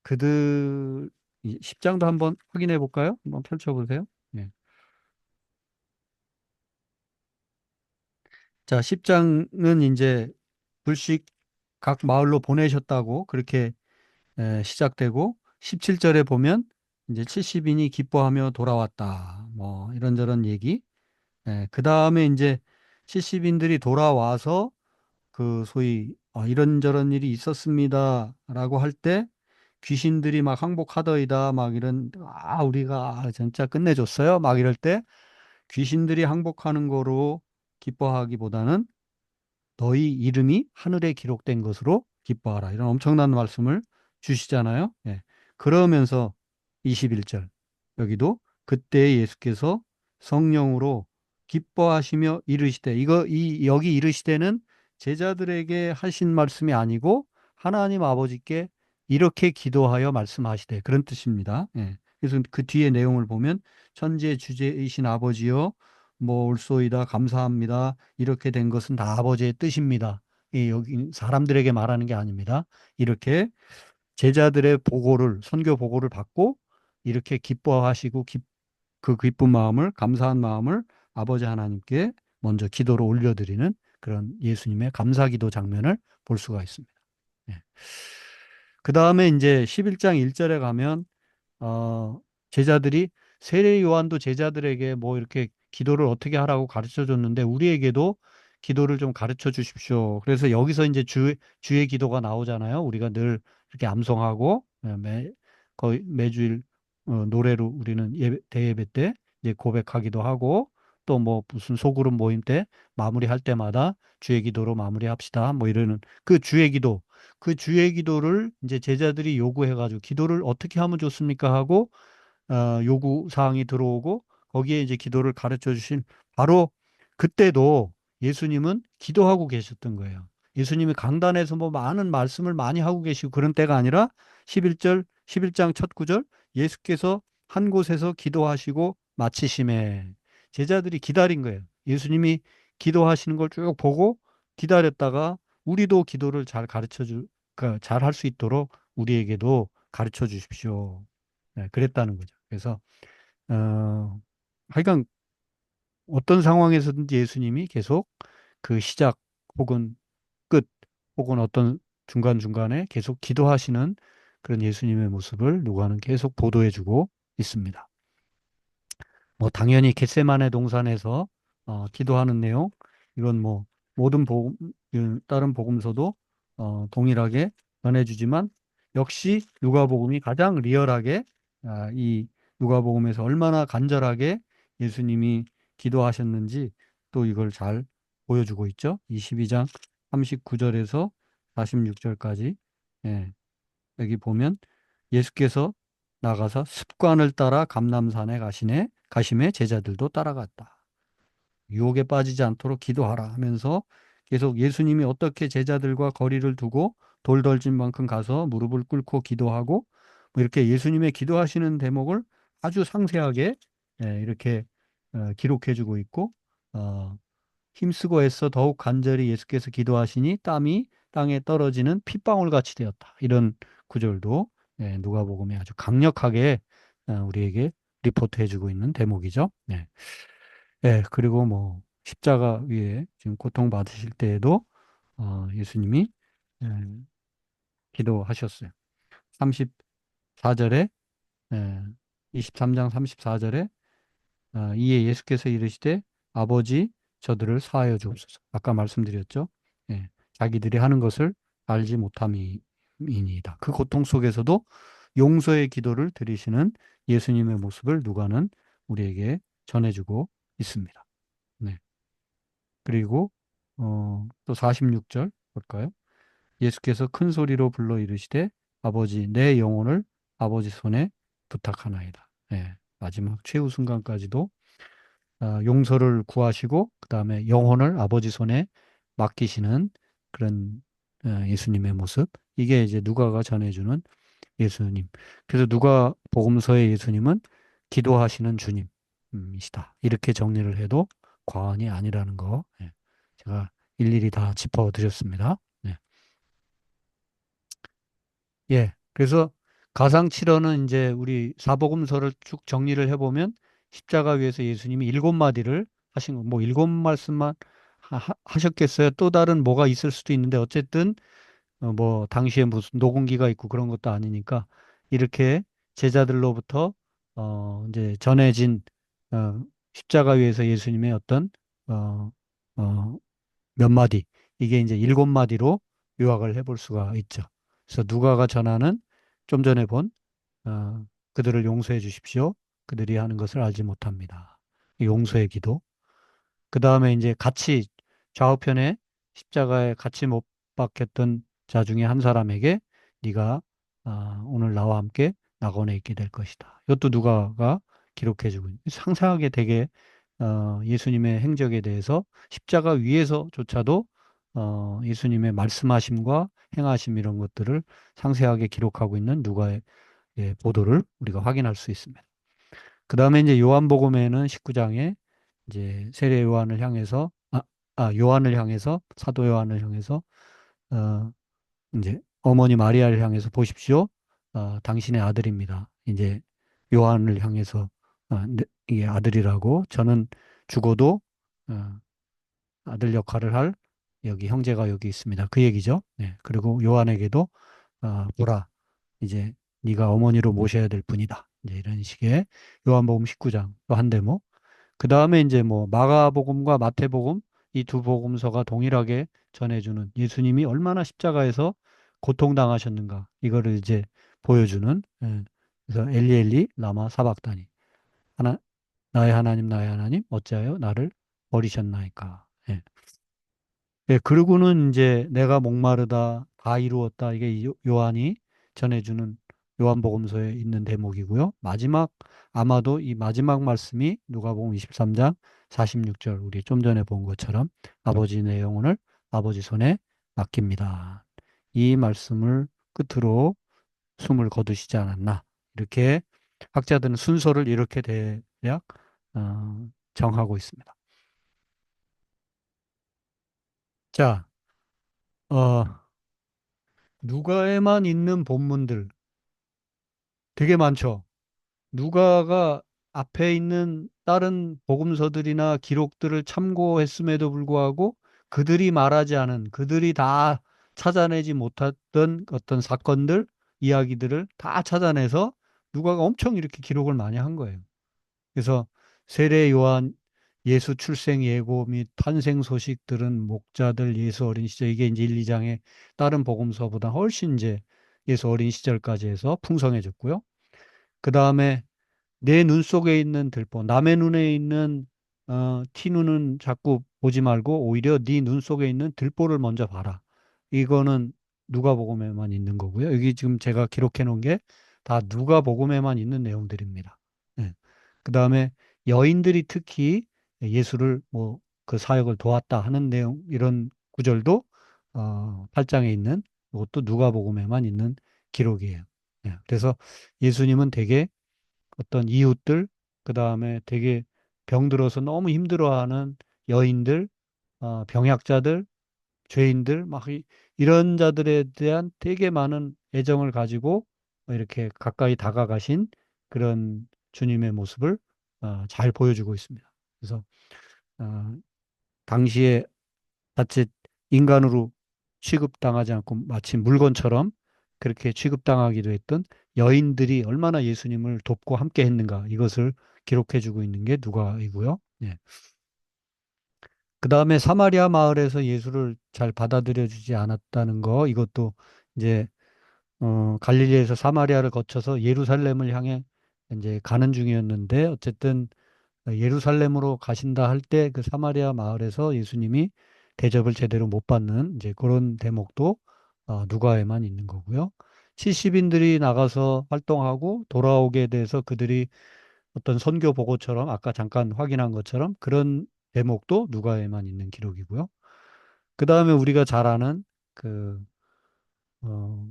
그들 10장도 한번 확인해 볼까요? 한번 펼쳐 보세요. 예. 자, 10장은 이제 둘씩 각 마을로 보내셨다고 그렇게 시작되고 17절에 보면 이제 70인이 기뻐하며 돌아왔다. 뭐 이런저런 얘기. 그 다음에 이제 70인들이 돌아와서 그 소위 이런저런 일이 있었습니다라고 할 때 귀신들이 막 항복하더이다 막 이런 우리가 진짜 끝내줬어요 막 이럴 때 귀신들이 항복하는 거로 기뻐하기보다는 너희 이름이 하늘에 기록된 것으로 기뻐하라. 이런 엄청난 말씀을 주시잖아요. 예. 그러면서 21절 여기도 그때 예수께서 성령으로 기뻐하시며 이르시되 여기 이르시되는 제자들에게 하신 말씀이 아니고 하나님 아버지께 이렇게 기도하여 말씀하시되 그런 뜻입니다. 예. 그래서 그 뒤에 내용을 보면 천지의 주제이신 아버지여 뭐 올소이다 감사합니다. 이렇게 된 것은 다 아버지의 뜻입니다. 여기 사람들에게 말하는 게 아닙니다. 이렇게 제자들의 보고를 선교 보고를 받고 이렇게 기뻐하시고 그 기쁜 마음을 감사한 마음을 아버지 하나님께 먼저 기도로 올려드리는 그런 예수님의 감사기도 장면을 볼 수가 있습니다. 예. 그 다음에 이제 11장 1절에 가면 제자들이 세례 요한도 제자들에게 뭐 이렇게 기도를 어떻게 하라고 가르쳐 줬는데 우리에게도 기도를 좀 가르쳐 주십시오. 그래서 여기서 이제 주의 기도가 나오잖아요. 우리가 늘 이렇게 암송하고 거의 매주일 노래로 우리는 대예배 때 이제 고백하기도 하고 또 뭐 무슨 소그룹 모임 때 마무리할 때마다 주의 기도로 마무리합시다. 뭐 이러는 그 주의 기도를 이제 제자들이 요구해가지고 기도를 어떻게 하면 좋습니까 하고 요구 사항이 들어오고 거기에 이제 기도를 가르쳐 주신 바로 그때도 예수님은 기도하고 계셨던 거예요. 예수님이 강단에서 뭐 많은 말씀을 많이 하고 계시고 그런 때가 아니라 11장 첫 구절 예수께서 한 곳에서 기도하시고 마치심에 제자들이 기다린 거예요. 예수님이 기도하시는 걸 쭉 보고 기다렸다가 우리도 기도를 잘 그러니까 잘 할 수 있도록 우리에게도 가르쳐 주십시오. 네, 그랬다는 거죠. 그래서 하여간 어떤 상황에서든지 예수님이 계속 그 시작 혹은 끝 혹은 어떤 중간중간에 계속 기도하시는 그런 예수님의 모습을 누가는 계속 보도해주고 있습니다. 뭐 당연히 겟세마네 동산에서 기도하는 내용 이건 뭐 모든 다른 복음서도 동일하게 전해주지만 역시 누가복음이 가장 리얼하게 이 누가복음에서 얼마나 간절하게 예수님이 기도하셨는지 또 이걸 잘 보여주고 있죠. 22장 39절에서 46절까지 여기 보면 예수께서 나가서 습관을 따라 감람산에 가심에 제자들도 따라갔다. 유혹에 빠지지 않도록 기도하라 하면서 계속 예수님이 어떻게 제자들과 거리를 두고 돌 덜진 만큼 가서 무릎을 꿇고 기도하고 뭐 이렇게 예수님의 기도하시는 대목을 아주 상세하게 이렇게 기록해주고 있고 힘쓰고 애써 더욱 간절히 예수께서 기도하시니 땀이 땅에 떨어지는 핏방울 같이 되었다. 이런 구절도 누가복음에 아주 강력하게 우리에게 리포트해주고 있는 대목이죠. 네. 그리고 뭐 십자가 위에 지금 고통 받으실 때에도 예수님이 예, 기도하셨어요. 34절에 23장 34절에 이에 예수께서 이르시되 아버지 저들을 사하여 주옵소서. 아까 말씀드렸죠. 자기들이 하는 것을 알지 못함이니이다. 그 고통 속에서도 용서의 기도를 드리시는 예수님의 모습을 누가는 우리에게 전해주고 있습니다. 네. 그리고 또 46절 볼까요? 예수께서 큰 소리로 불러 이르시되 아버지 내 영혼을 아버지 손에 부탁하나이다. 마지막 최후 순간까지도 용서를 구하시고 그 다음에 영혼을 아버지 손에 맡기시는 그런 예수님의 모습. 이게 이제 누가가 전해주는 예수님. 그래서 누가 복음서의 예수님은 기도하시는 주님이시다. 이렇게 정리를 해도 과언이 아니라는 거 제가 일일이 다 짚어드렸습니다. 네. 그래서 가상칠언은 이제 우리 사복음서를 쭉 정리를 해보면 십자가 위에서 예수님이 7마디를 하신 거, 뭐 7말씀만 하셨겠어요. 또 다른 뭐가 있을 수도 있는데 어쨌든 뭐 당시에 무슨 녹음기가 있고 그런 것도 아니니까 이렇게 제자들로부터 이제 전해진 십자가 위에서 예수님의 어떤 어, 어, 몇 마디 이게 이제 7마디로 요약을 해볼 수가 있죠. 그래서 누가가 전하는 좀 전에 본 그들을 용서해 주십시오. 그들이 하는 것을 알지 못합니다. 이 용서의 기도. 그 다음에 이제 같이 좌우편에 십자가에 같이 못 박혔던 자 중에 한 사람에게 네가 오늘 나와 함께 낙원에 있게 될 것이다. 이것도 누가가 기록해주고 상세하게 되게 예수님의 행적에 대해서 십자가 위에서조차도 예수님의 말씀하심과 행하심 이런 것들을 상세하게 기록하고 있는 누가의 보도를 우리가 확인할 수 있습니다. 그 다음에 이제 요한복음에는 19장에 이제 세례 요한을 향해서 요한을 향해서 사도 요한을 향해서 어, 이제 어머니 마리아를 향해서 보십시오. 당신의 아들입니다. 이제 요한을 향해서 이게 아들이라고 저는 죽어도 어, 아들 역할을 할 여기 형제가 여기 있습니다. 그 얘기죠. 네. 그리고 요한에게도 보라 이제 네가 어머니로 모셔야 될 분이다. 이제 이런 식의 요한복음 19장 또 한 대목. 그 다음에 이제 뭐 마가복음과 마태복음 이 두 복음서가 동일하게 전해주는 예수님이 얼마나 십자가에서 고통당하셨는가 이거를 이제 보여주는 그래서 엘리 엘리 라마 사박다니 하나 나의 하나님 어찌하여 나를 버리셨나이까. 예. 예, 그러고는 이제 내가 목마르다 다 이루었다 이게 요한이 전해주는 요한복음서에 있는 대목이고요. 마지막 아마도 이 마지막 말씀이 누가복음 23장 46절 우리 좀 전에 본 것처럼 아버지 내 영혼을 아버지 손에 맡깁니다. 이 말씀을 끝으로 숨을 거두시지 않았나 이렇게 학자들은 순서를 이렇게 대략 정하고 있습니다. 자, 어, 누가에만 있는 본문들 되게 많죠. 누가가 앞에 있는 다른 복음서들이나 기록들을 참고했음에도 불구하고 그들이 말하지 않은, 그들이 다 찾아내지 못했던 어떤 사건들, 이야기들을 다 찾아내서 누가가 엄청 이렇게 기록을 많이 한 거예요. 그래서 세례 요한 예수 출생 예고 및 탄생 소식들은 목자들 예수 어린 시절 이게 이제 1, 2장의 다른 복음서보다 훨씬 이제 예수 어린 시절까지 해서 풍성해졌고요. 그 다음에 내 눈 속에 있는 들보, 남의 눈에 있는 티눈은 자꾸 보지 말고 오히려 네 눈 속에 있는 들보를 먼저 봐라. 이거는 누가복음에만 있는 거고요. 여기 지금 제가 기록해 놓은 게 다 누가복음에만 있는 내용들입니다. 예. 그 다음에 여인들이 특히 예수를 뭐 그 사역을 도왔다 하는 내용 이런 구절도 8장에 있는 이것도 누가복음에만 있는 기록이에요. 예. 그래서 예수님은 되게 어떤 이웃들, 그 다음에 되게 병들어서 너무 힘들어하는 여인들, 병약자들, 죄인들, 이런 자들에 대한 되게 많은 애정을 가지고 이렇게 가까이 다가가신 그런 주님의 모습을 잘 보여주고 있습니다. 그래서 어, 당시에 자칫 인간으로 취급당하지 않고 마치 물건처럼 그렇게 취급당하기도 했던 여인들이 얼마나 예수님을 돕고 함께 했는가 이것을 기록해주고 있는 게 누가이고요. 예. 그 다음에 사마리아 마을에서 예수를 잘 받아들여 주지 않았다는 거 이것도 이제 갈릴리에서 사마리아를 거쳐서 예루살렘을 향해 이제 가는 중이었는데 어쨌든 예루살렘으로 가신다 할 때 그 사마리아 마을에서 예수님이 대접을 제대로 못 받는 이제 그런 대목도 누가에만 있는 거고요. 70인들이 나가서 활동하고 돌아오게 돼서 그들이 어떤 선교 보고처럼 아까 잠깐 확인한 것처럼 그런 대목도 누가에만 있는 기록이고요. 그 다음에 우리가 잘 아는 그 어,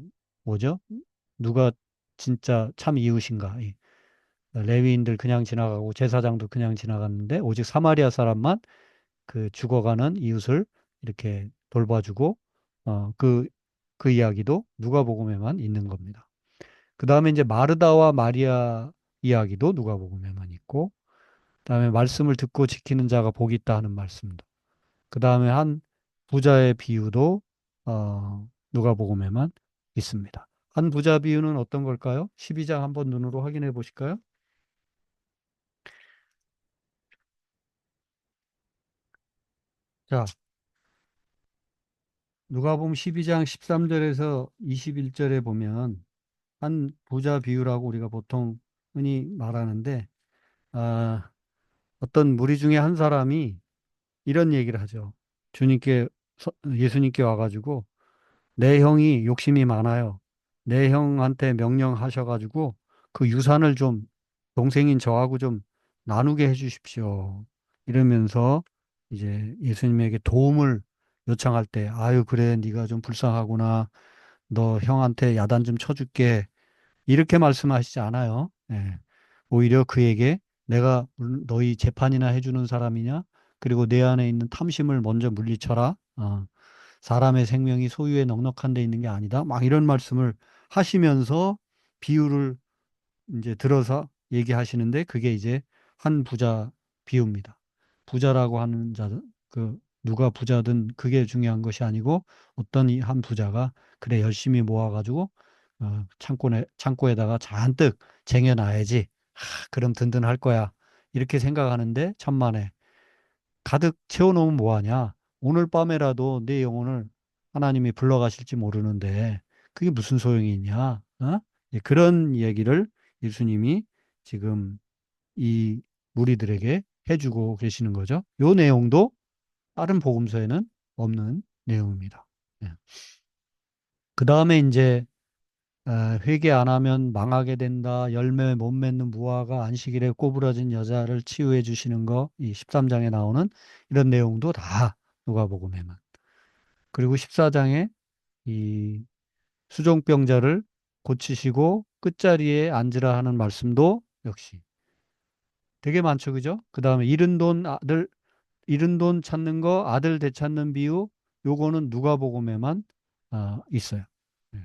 뭐죠? 누가 진짜 참 이웃인가? 레위인들 그냥 지나가고 제사장도 그냥 지나갔는데 오직 사마리아 사람만 그 죽어가는 이웃을 이렇게 돌봐주고 그 이야기도 누가복음에만 있는 겁니다. 그 다음에 이제 마르다와 마리아 이야기도 누가복음에만 있고 그다음에 말씀을 듣고 지키는 자가 복이 있다 하는 말씀도 그다음에 한 부자의 비유도 누가복음에만 있습니다. 한 부자 비유는 어떤 걸까요? 12장 한번 눈으로 확인해 보실까요? 자, 누가복음 12장 13절에서 21절에 보면 한 부자 비유라고 우리가 보통 흔히 말하는데 아, 어떤 무리 중에 한 사람이 이런 얘기를 하죠. 예수님께 와가지고 내 형이 욕심이 많아요. 내 형한테 명령하셔가지고 그 유산을 좀 동생인 저하고 좀 나누게 해주십시오. 이러면서 이제 예수님에게 도움을 요청할 때, 아유, 그래, 네가 좀 불쌍하구나. 너 형한테 야단 좀 쳐줄게. 이렇게 말씀하시지 않아요. 예. 오히려 그에게 내가 너희 재판이나 해주는 사람이냐? 그리고 내 안에 있는 탐심을 먼저 물리쳐라. 사람의 생명이 소유에 넉넉한 데 있는 게 아니다. 막 이런 말씀을 하시면서 비유를 이제 들어서 얘기하시는데 그게 이제 한 부자 비유입니다. 부자라고 하는 자, 그 누가 부자든 그게 중요한 것이 아니고 어떤 이 한 부자가 그래 열심히 모아가지고 창고에다가 잔뜩 쟁여놔야지. 그럼 든든할 거야. 이렇게 생각하는데 천만에 가득 채워놓으면 뭐하냐? 오늘 밤에라도 내 영혼을 하나님이 불러가실지 모르는데 그게 무슨 소용이 있냐? 예, 그런 얘기를 예수님이 지금 이 무리들에게 해주고 계시는 거죠. 요 내용도 다른 복음서에는 없는 내용입니다. 그 다음에 이제 회개 안 하면 망하게 된다. 열매 못 맺는 무화과 안식일에 꼬부라진 여자를 치유해 주시는 거, 이 13장에 나오는 이런 내용도 다 누가복음에만. 그리고 14장에 이 수종병자를 고치시고 끝자리에 앉으라 하는 말씀도 역시 되게 많죠, 그죠? 그 다음에 잃은 돈 찾는 거, 아들 되찾는 비유, 요거는 누가복음에만 있어요. 예.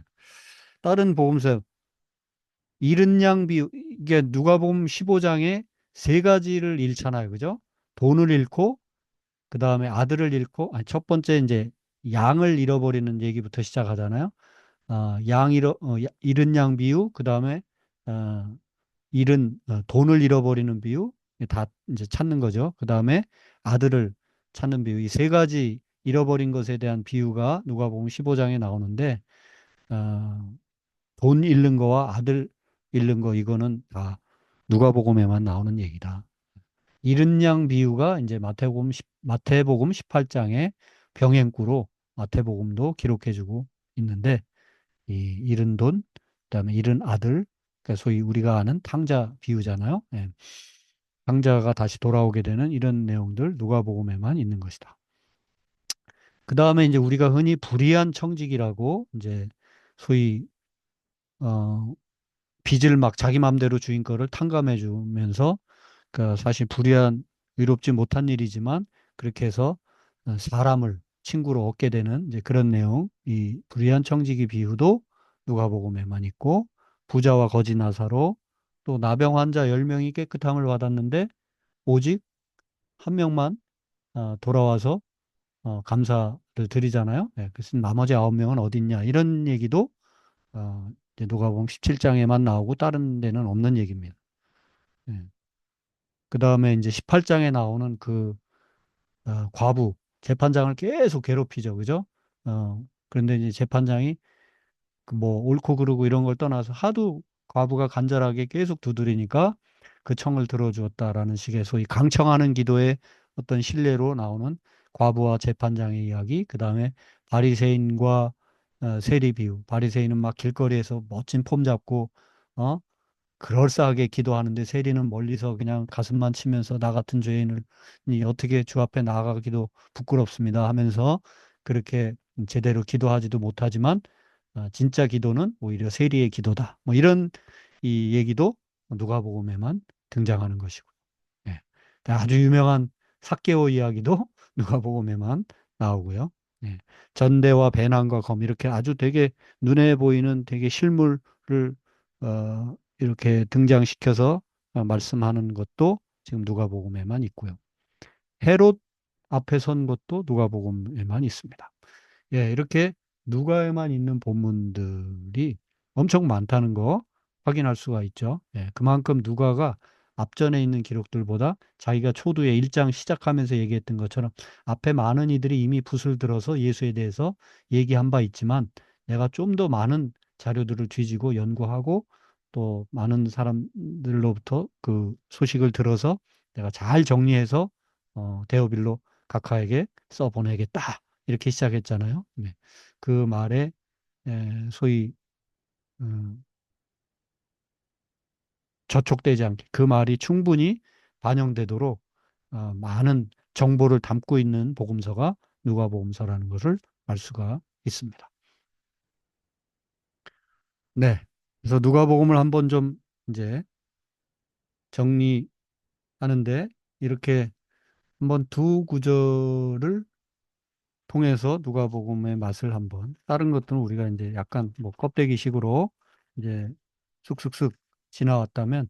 다른 복음서 잃은 양 비유, 이게 누가복음 15장에 세 가지를 잃잖아요. 그죠? 돈을 잃고, 그 다음에 아들을 잃고, 아니, 첫 번째 이제 양을 잃어버리는 얘기부터 시작하잖아요. 잃은 양 비유, 그 다음에, 돈을 잃어버리는 비유, 다 이제 찾는 거죠. 그 다음에 아들을 찾는 비유, 이 세 가지 잃어버린 것에 대한 비유가 누가복음 15장에 나오는데, 어, 돈 잃는 거와 아들 잃는 거 이거는 다 누가복음에만 나오는 얘기다. 잃은 양 비유가 이제 마태복음 18장에 병행구로 마태복음도 기록해주고 있는데 이 잃은 돈, 그다음에 잃은 아들, 그러니까 소위 우리가 아는 탕자 비유잖아요. 예. 탕자가 다시 돌아오게 되는 이런 내용들 누가복음에만 있는 것이다. 그 다음에 이제 우리가 흔히 불의한 청직이라고 이제 소위 어, 빚을 막 자기 마음대로 주인 거를 탕감해 주면서 그 사실 불의한 의롭지 못한 일이지만 그렇게 해서 사람을 친구로 얻게 되는 이제 그런 내용, 이 불의한 청지기 비유도 누가복음에만 있고 부자와 거지 나사로 또 나병 환자 10명이 깨끗함을 받았는데 오직 한 명만 돌아와서 감사를 드리잖아요. 예, 그래서 나머지 9명은 어디 있냐 이런 얘기도 이제 누가복음 17장에만 나오고 다른 데는 없는 얘기입니다. 예. 그 다음에 이제 18장에 나오는 그 과부 재판장을 계속 괴롭히죠, 그죠? 그런데 이제 재판장이 그 뭐 옳고 그르고 이런 걸 떠나서 하도 과부가 간절하게 계속 두드리니까 그 청을 들어주었다라는 식의 소위 강청하는 기도의 어떤 신뢰로 나오는 과부와 재판장의 이야기. 그 다음에 바리새인과 세리 비유. 바리새인은 막 길거리에서 멋진 폼 잡고 어 그럴싸하게 기도하는데 세리는 멀리서 그냥 가슴만 치면서 나 같은 죄인을 어떻게 주 앞에 나아가기도 부끄럽습니다 하면서 그렇게 제대로 기도하지도 못하지만 진짜 기도는 오히려 세리의 기도다. 뭐 이런 이 얘기도 누가복음에만 등장하는 것이고. 예. 아주 유명한 삭개오 이야기도 누가복음에만 나오고요. 예. 전대와 배낭과 검 이렇게 아주 되게 눈에 보이는 되게 실물을 이렇게 등장시켜서 말씀하는 것도 지금 누가복음에만 있고요. 헤롯 앞에 선 것도 누가복음에만 있습니다. 예, 이렇게 누가에만 있는 본문들이 엄청 많다는 거 확인할 수가 있죠. 예, 그만큼 누가가 앞전에 있는 기록들보다 자기가 초두에 1장 시작하면서 얘기했던 것처럼 앞에 많은 이들이 이미 붓을 들어서 예수에 대해서 얘기한 바 있지만 내가 좀 더 많은 자료들을 뒤지고 연구하고 또 많은 사람들로부터 그 소식을 들어서 내가 잘 정리해서 데오빌로 각하에게 써보내겠다. 이렇게 시작했잖아요. 네. 그 말에 소위 음, 저촉되지 않게 그 말이 충분히 반영되도록 많은 정보를 담고 있는 복음서가 누가복음서라는 것을 알 수가 있습니다. 네. 그래서 누가복음을 한번 좀 이제 정리하는데 이렇게 한번 두 구절을 통해서 누가복음의 맛을 한번 다른 것들은 우리가 이제 약간 뭐 껍데기식으로 이제 쑥쑥쑥 지나왔다면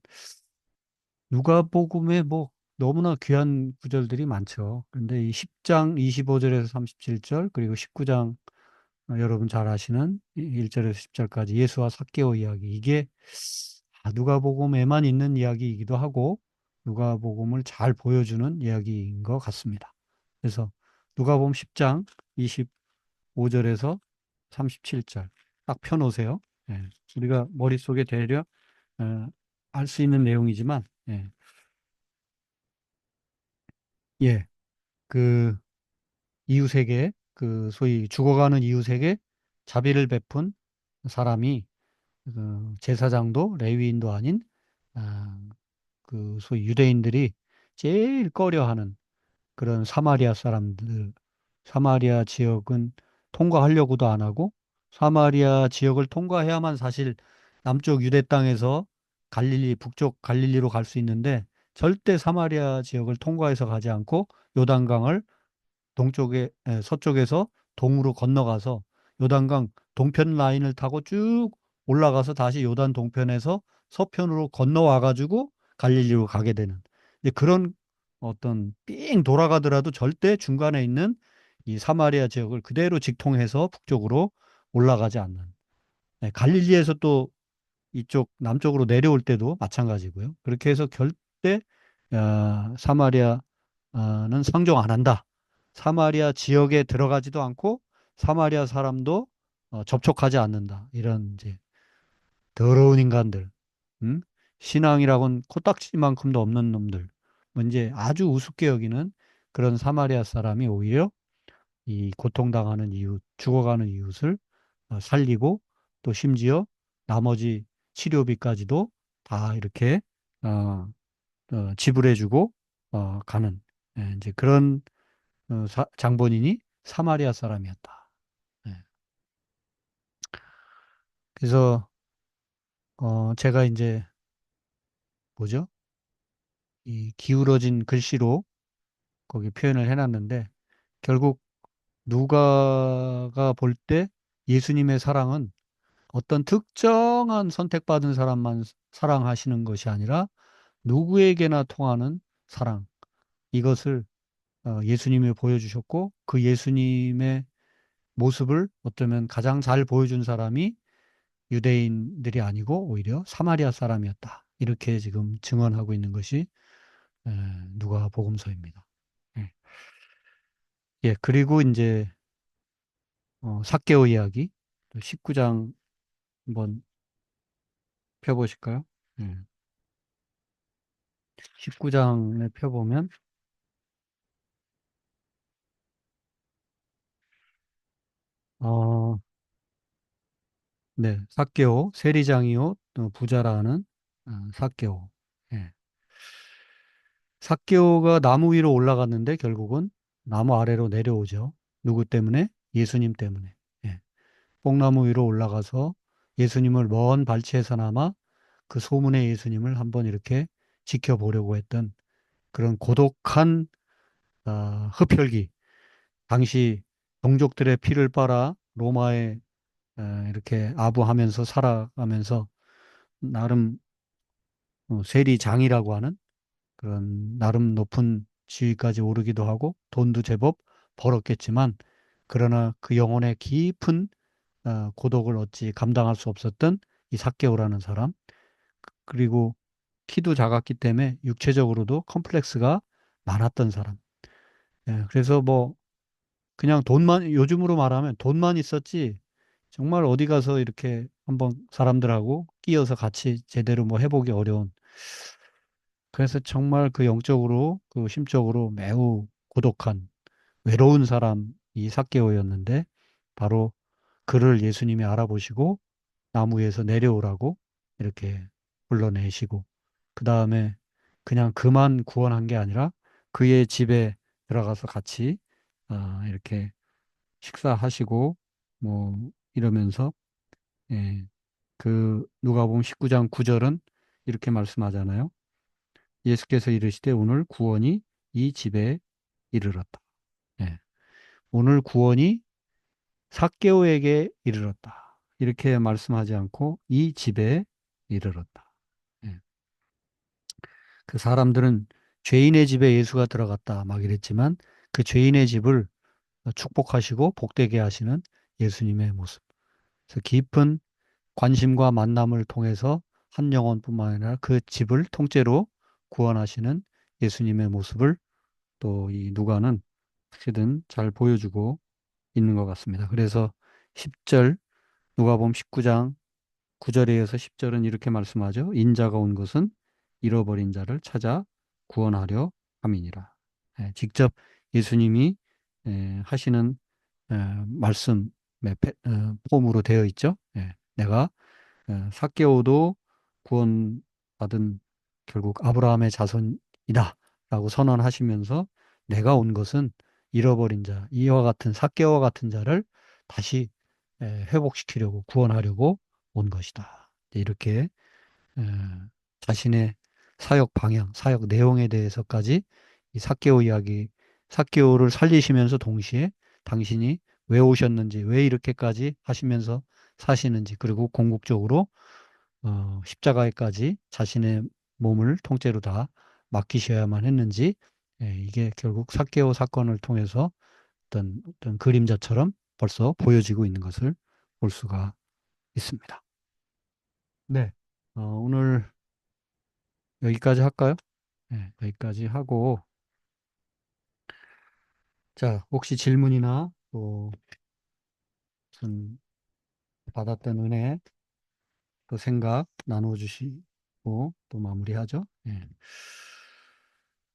누가복음에 뭐 너무나 귀한 구절들이 많죠. 근데 이 10장 25절에서 37절 그리고 19장 여러분 잘 아시는 1절에서 10절까지 예수와 삭개오 이야기 이게 누가복음에만 있는 이야기이기도 하고 누가복음을 잘 보여주는 이야기인 것 같습니다. 그래서 누가복음 10장 25절에서 37절 딱 펴놓으세요. 예, 우리가 머릿속에 대략 알 수 있는 내용이지만 예, 그 이웃에게 그 소위 죽어가는 이웃에게 자비를 베푼 사람이 그 제사장도 레위인도 아닌 아, 그 소위 유대인들이 제일 꺼려하는 그런 사마리아 사람들, 사마리아 지역은 통과하려고도 안 하고 사마리아 지역을 통과해야만 사실 남쪽 유대 땅에서 갈릴리, 북쪽 갈릴리로 갈 수 있는데 절대 사마리아 지역을 통과해서 가지 않고 요단강을 서쪽에서 동으로 건너가서 요단강 동편 라인을 타고 쭉 올라가서 다시 요단 동편에서 서편으로 건너와 가지고 갈릴리로 가게 되는 이제 그런 어떤 삥 돌아가더라도 절대 중간에 있는 이 사마리아 지역을 그대로 직통해서 북쪽으로 올라가지 않는 갈릴리에서 또 이쪽 남쪽으로 내려올 때도 마찬가지고요. 그렇게 해서 절대 사마리아는 상종 안 한다. 사마리아 지역에 들어가지도 않고 사마리아 사람도 접촉하지 않는다. 이런 이제 더러운 인간들, 음? 신앙이라고는 코딱지만큼도 없는 놈들, 뭐 이제 아주 우습게 여기는 그런 사마리아 사람이 오히려 이 고통당하는 이웃, 죽어가는 이웃을 살리고 또 심지어 나머지 치료비까지도 다 이렇게 어, 지불해주고 가는 이제 그런 장본인이 사마리아 사람이었다. 예. 그래서 제가 이제 뭐죠? 이 기울어진 글씨로 거기 표현을 해놨는데 결국 누가가 볼 때 예수님의 사랑은 어떤 특정한 선택받은 사람만 사랑하시는 것이 아니라 누구에게나 통하는 사랑. 이것을 예수님이 보여주셨고 그 예수님의 모습을 어쩌면 가장 잘 보여준 사람이 유대인들이 아니고 오히려 사마리아 사람이었다. 이렇게 지금 증언하고 있는 것이 에, 누가복음서입니다. 예. 예, 그리고 이제 삭개오 이야기 19장 한번 펴보실까요? 예. 19장에 펴보면 어, 네, 삭개오 세리장이요 부자라는 삭개오. 예. 삭개오가 나무 위로 올라갔는데 결국은 나무 아래로 내려오죠. 누구 때문에? 예수님 때문에. 예. 뽕나무 위로 올라가서 예수님을 먼 발치에서나마 그 소문의 예수님을 한번 이렇게 지켜보려고 했던 그런 고독한 흡혈귀. 당시 동족들의 피를 빨아 로마에 이렇게 아부하면서 살아가면서 나름 세리장이라고 하는 그런 나름 높은 지위까지 오르기도 하고 돈도 제법 벌었겠지만 그러나 그 영혼의 깊은 고독을 어찌 감당할 수 없었던 이 삭개오라는 사람 그리고 키도 작았기 때문에 육체적으로도 컴플렉스가 많았던 사람. 예, 그래서 뭐 그냥 돈만 요즘으로 말하면 돈만 있었지 정말 어디 가서 이렇게 한번 사람들하고 끼어서 같이 제대로 뭐 해보기 어려운 그래서 정말 그 영적으로 그 심적으로 매우 고독한 외로운 사람이 삭개오였는데 바로 그를 예수님이 알아보시고 나무 위에서 내려오라고 이렇게 불러내시고 그 다음에 그냥 그만 구원한 게 아니라 그의 집에 들어가서 같이 이렇게 식사하시고 뭐 이러면서 예, 그 누가복음 19장 9절은 이렇게 말씀하잖아요. 예수께서 이르시되 오늘 구원이 이 집에 이르렀다. 예, 오늘 구원이 삭개오에게 이르렀다. 이렇게 말씀하지 않고 이 집에 이르렀다. 예. 그 사람들은 죄인의 집에 예수가 들어갔다 막 이랬지만 그 죄인의 집을 축복하시고 복되게 하시는 예수님의 모습. 그래서 깊은 관심과 만남을 통해서 한 영혼뿐만 아니라 그 집을 통째로 구원하시는 예수님의 모습을 또 이 누가는 어떻게든 잘 보여주고 있는 것 같습니다. 그래서 10절 누가복음 19장 9절에 이어서 10절은 이렇게 말씀하죠. 인자가 온 것은 잃어버린 자를 찾아 구원하려 함이니라. 직접 예수님이 하시는 말씀의 폼으로 되어 있죠. 내가 삭개오도 구원받은 결국 아브라함의 자손이다 라고 선언하시면서 내가 온 것은 잃어버린 자, 이와 같은 삭개오와 같은 자를 다시 회복시키려고 구원하려고 온 것이다. 이렇게 에, 자신의 사역 방향, 사역 내용에 대해서까지 이 삭개오 이야기, 삭개오를 살리시면서 동시에 당신이 왜 오셨는지, 왜 이렇게까지 하시면서 사시는지, 그리고 궁극적으로 십자가에까지 자신의 몸을 통째로 다 맡기셔야만 했는지, 이게 결국 삭개오 사건을 통해서 어떤 그림자처럼 벌써 보여지고 있는 것을 볼 수가 있습니다. 네. 오늘 여기까지 할까요? 네, 여기까지 하고, 자, 혹시 질문이나 또 무슨 받았던 은혜, 또 생각 나눠주시고 또 마무리하죠. 예.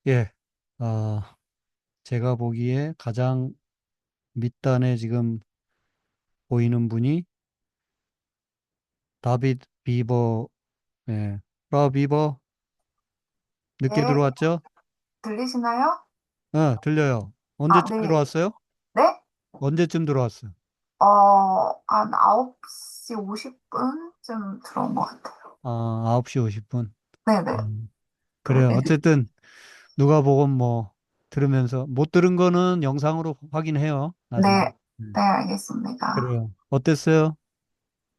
예. 아, 제가 보기에 가장 밑단에 지금 보이는 분이 다빗 비버, 예. 비버, 늦게 네, 들어왔죠? 들리시나요? 들려요. 아, 언제쯤 네. 들어왔어요? 네? 언제쯤 들어왔어요? 한 9시 50분쯤 들어온 것 같아요. 9시 50분. 네네. 그래요. 네. 어쨌든 누가 보건 뭐 들으면서 못 들은 거는 영상으로 확인해요. 나중에. 네, 네, 알겠습니다. 그래요. 어땠어요?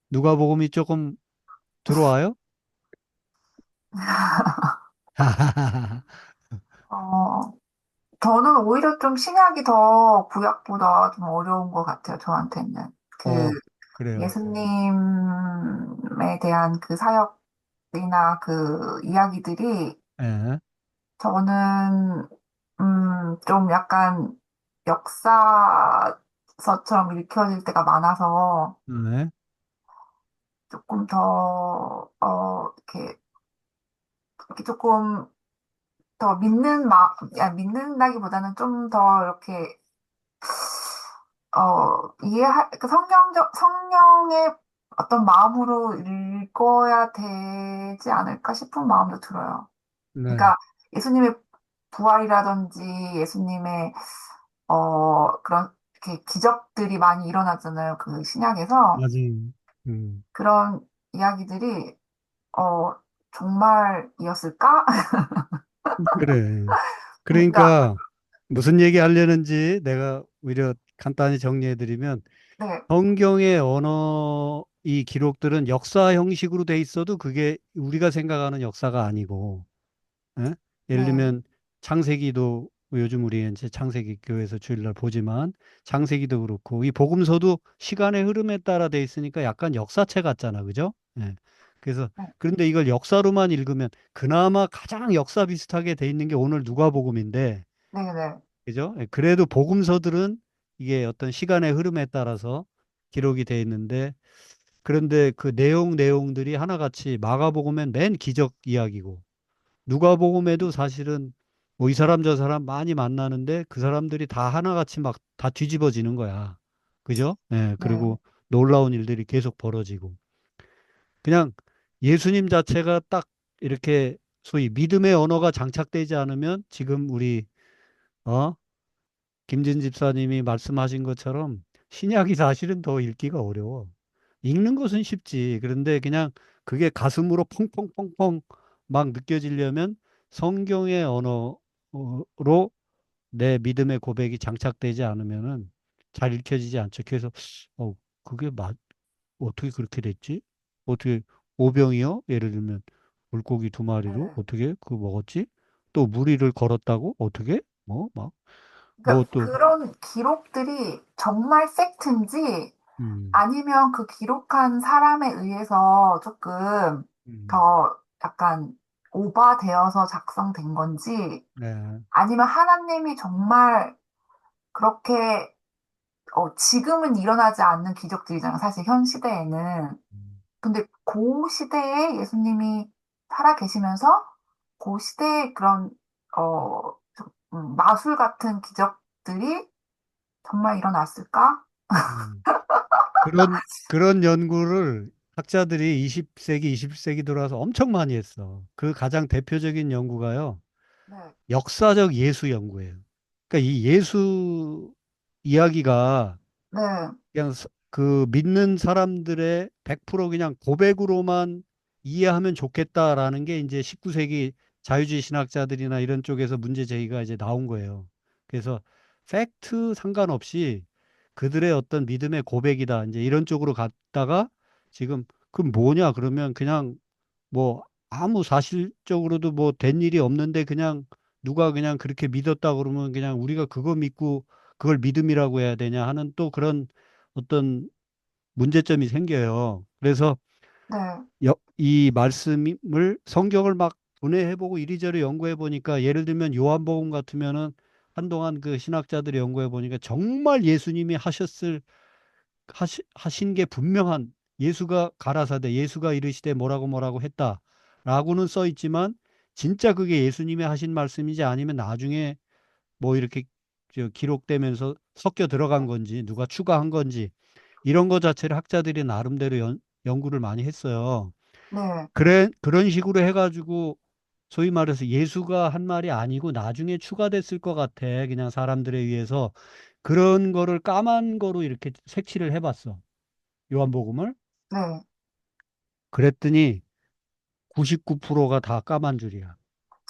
누가 복음이 조금 들어와요? 어, 저는 오히려 좀 신약이 더 구약보다 좀 어려운 것 같아요, 저한테는. 그 그래요. 예수님에 대한 그 사역이나 그 이야기들이 예. 저는, 좀 약간 역사서처럼 읽혀질 때가 많아서 네. 조금 더, 이렇게 조금 더 믿는다기보다는 좀 더 이렇게, 그 성령의 어떤 마음으로 읽어야 되지 않을까 싶은 마음도 들어요. 네. 그러니까 예수님의 부활이라든지 예수님의 그런 이렇게 기적들이 많이 일어났잖아요. 그 신약에서 맞아요. 음, 그런 이야기들이 어, 정말이었을까? 그래. 그러니까 그러니까 무슨 얘기 하려는지 내가 오히려 간단히 정리해드리면 네, 성경의 언어 이 기록들은 역사 형식으로 돼 있어도 그게 우리가 생각하는 역사가 아니고 예? 예를 네, 들면 창세기도 요즘 우리 이제 창세기 교회에서 주일날 보지만 창세기도 그렇고 이 복음서도 시간의 흐름에 따라 돼 있으니까 약간 역사책 같잖아, 그죠? 예. 그래서 네, 그런데 이걸 역사로만 읽으면 그나마 가장 역사 비슷하게 돼 있는 게 오늘 누가복음인데, 네, 네, 그죠? 예, 그래도 복음서들은 이게 어떤 시간의 흐름에 따라서 기록이 돼 있는데 그런데 그 내용들이 하나같이 마가복음엔 맨 기적 이야기고 누가복음에도 사실은 뭐 이 사람 저 사람 많이 만나는데 그 사람들이 다 하나같이 막 다 뒤집어지는 거야. 그죠? 예, 네, 그리고 놀라운 일들이 계속 벌어지고. 그냥 예수님 자체가 딱 이렇게 소위 믿음의 언어가 장착되지 않으면 지금 우리, 어? 김진 집사님이 말씀하신 것처럼 신약이 사실은 더 읽기가 어려워. 읽는 것은 쉽지. 그런데 그냥 그게 가슴으로 펑펑펑펑 막 느껴지려면 성경의 언어로 내 믿음의 고백이 장착되지 않으면은 잘 읽혀지지 않죠. 그래서 어, 그게 어떻게 그렇게 됐지? 어떻게 오병이요? 예를 들면 물고기 두 마리로 네. 어떻게 그거 먹었지? 또 무리를 걸었다고 어떻게? 뭐 그러니까 또, 그런 기록들이 정말 팩트인지 음, 아니면 그 기록한 사람에 의해서 조금 음, 더 약간 오바되어서 작성된 건지 네, 아니면 하나님이 정말 그렇게 지금은 일어나지 않는 기적들이잖아요. 사실 현 시대에는. 음, 근데 그 시대에 예수님이 살아 계시면서 그 시대에 그런 마술 같은 기적들이 정말 일어났을까? 음. 그런 연구를 학자들이 20세기, 21세기 들어와서 엄청 많이 했어. 그 가장 대표적인 연구가요. 네, 역사적 예수 연구예요. 그러니까 이 예수 이야기가 네, 그냥 그 믿는 사람들의 100% 그냥 고백으로만 이해하면 좋겠다라는 게 이제 19세기 자유주의 신학자들이나 이런 쪽에서 문제 제기가 이제 나온 거예요. 그래서 팩트 상관없이 그들의 어떤 믿음의 고백이다. 이제 이런 쪽으로 갔다가 지금 그 뭐냐 그러면 그냥 뭐 아무 사실적으로도 뭐 된 일이 없는데 그냥 누가 그냥 그렇게 믿었다 그러면 그냥 우리가 그거 믿고 그걸 믿음이라고 해야 되냐 하는 또 그런 어떤 문제점이 생겨요. 그래서 네, 이 말씀을 성경을 막 분해해보고 이리저리 연구해보니까 예를 들면 요한복음 같으면은 한동안 그 신학자들이 연구해보니까 정말 예수님이 하신 게 분명한 예수가 가라사대 예수가 이르시되 뭐라고 뭐라고 했다라고는 써 있지만 진짜 그게 예수님이 하신 말씀이지 아니면 나중에 뭐 이렇게 기록되면서 섞여 들어간 건지 누가 추가한 건지 이런 거 자체를 학자들이 나름대로 연구를 많이 했어요. 네, 그런 식으로 해가지고 소위 말해서 예수가 한 말이 아니고 나중에 추가됐을 것 같아. 그냥 사람들에 의해서 그런 거를 까만 거로 이렇게 색칠을 해봤어. 요한복음을. 네. 그랬더니 99%가 다 까만 줄이야.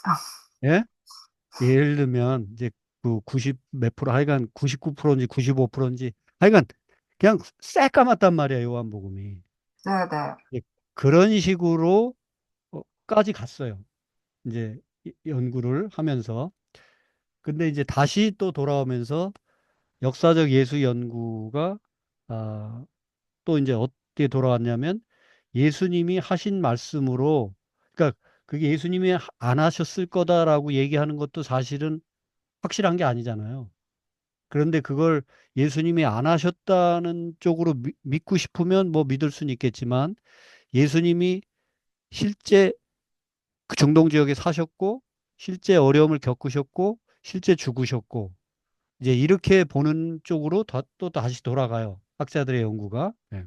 아, 예? 예를 들면 이제 그 90 몇 프로 하여간 99%인지 95%인지 하여간 그냥 새까맣단 말이야, 요한복음이. 네, 네, 예, 그런 식으로 까지 갔어요. 이제 연구를 하면서. 근데 이제 다시 또 돌아오면서 역사적 예수 연구가 아, 또 이제 어떻게 돌아왔냐면 예수님이 하신 말씀으로 그러니까 그게 예수님이 안 하셨을 거다라고 얘기하는 것도 사실은 확실한 게 아니잖아요. 그런데 그걸 예수님이 안 하셨다는 쪽으로 믿고 싶으면 뭐 믿을 수는 있겠지만 예수님이 실제 그 중동 지역에 사셨고 실제 어려움을 겪으셨고 실제 죽으셨고 이제 이렇게 보는 쪽으로 또 다시 돌아가요. 학자들의 연구가. 네.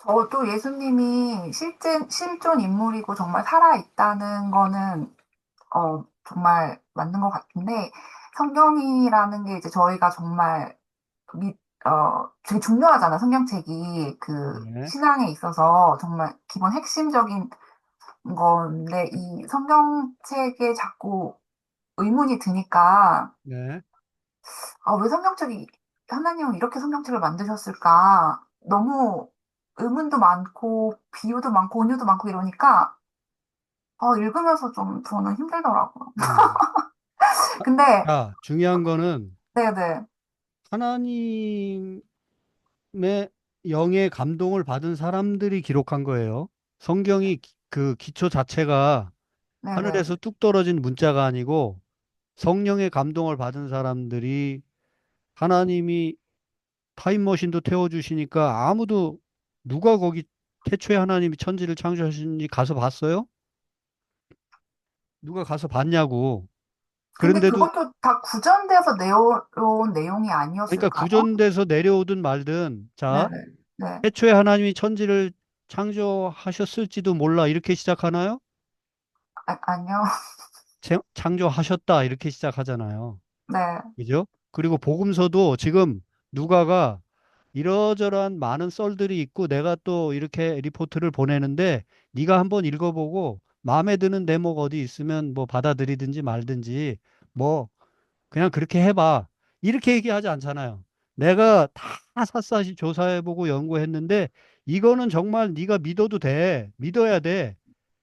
저도 예수님이 실존 인물이고 정말 살아있다는 거는, 정말 맞는 것 같은데, 성경이라는 게 이제 저희가 정말, 미, 되게 중요하잖아, 성경책이. 그, 네. 신앙에 있어서 정말 기본 핵심적인 건데, 이 성경책에 자꾸 의문이 드니까, 네. 왜 하나님은 이렇게 성경책을 만드셨을까? 너무 의문도 많고, 비유도 많고, 온유도 많고 이러니까, 읽으면서 좀 저는 힘들더라고요. 음. 근데, 자, 중요한 거는 네네, 하나님의 영의 감동을 받은 사람들이 기록한 거예요. 성경이 그 기초 자체가 네네. 하늘에서 뚝 떨어진 문자가 아니고 성령의 감동을 받은 사람들이 하나님이 타임머신도 태워주시니까 아무도 누가 거기 태초에 하나님이 천지를 창조하시는지 가서 봤어요? 누가 가서 봤냐고. 근데 그런데도 그것도 다 구전돼서 내려온 내용이 그러니까 아니었을까요? 구전돼서 내려오든 말든 자, 네네. 네. 태초에 하나님이 천지를 창조하셨을지도 몰라 이렇게 시작하나요? 아니요. 창조하셨다 이렇게 시작하잖아요. 네. 그죠? 그리고 복음서도 지금 누가가 이러저러한 많은 썰들이 있고 내가 또 이렇게 리포트를 보내는데 네가 한번 읽어보고 마음에 드는 대목 어디 있으면 뭐 받아들이든지 말든지 뭐 그냥 그렇게 해봐. 이렇게 얘기하지 않잖아요. 내가 다 샅샅이 조사해보고 연구했는데 이거는 정말 네가 믿어도 돼. 믿어야 돼.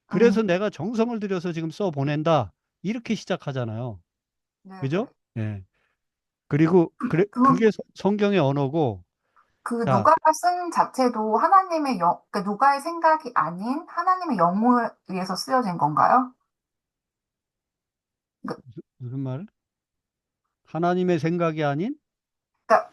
그래서 음, 내가 정성을 들여서 지금 써 보낸다. 이렇게 시작하잖아요. 네네. 그죠? 예. 그리고 그건 그게 성경의 언어고 그 자, 누가가 쓴 자체도 하나님의 그러니까 누가의 생각이 아닌 하나님의 영을 위해서 쓰여진 건가요? 그- 무슨 말? 하나님의 생각이 아닌 그러니까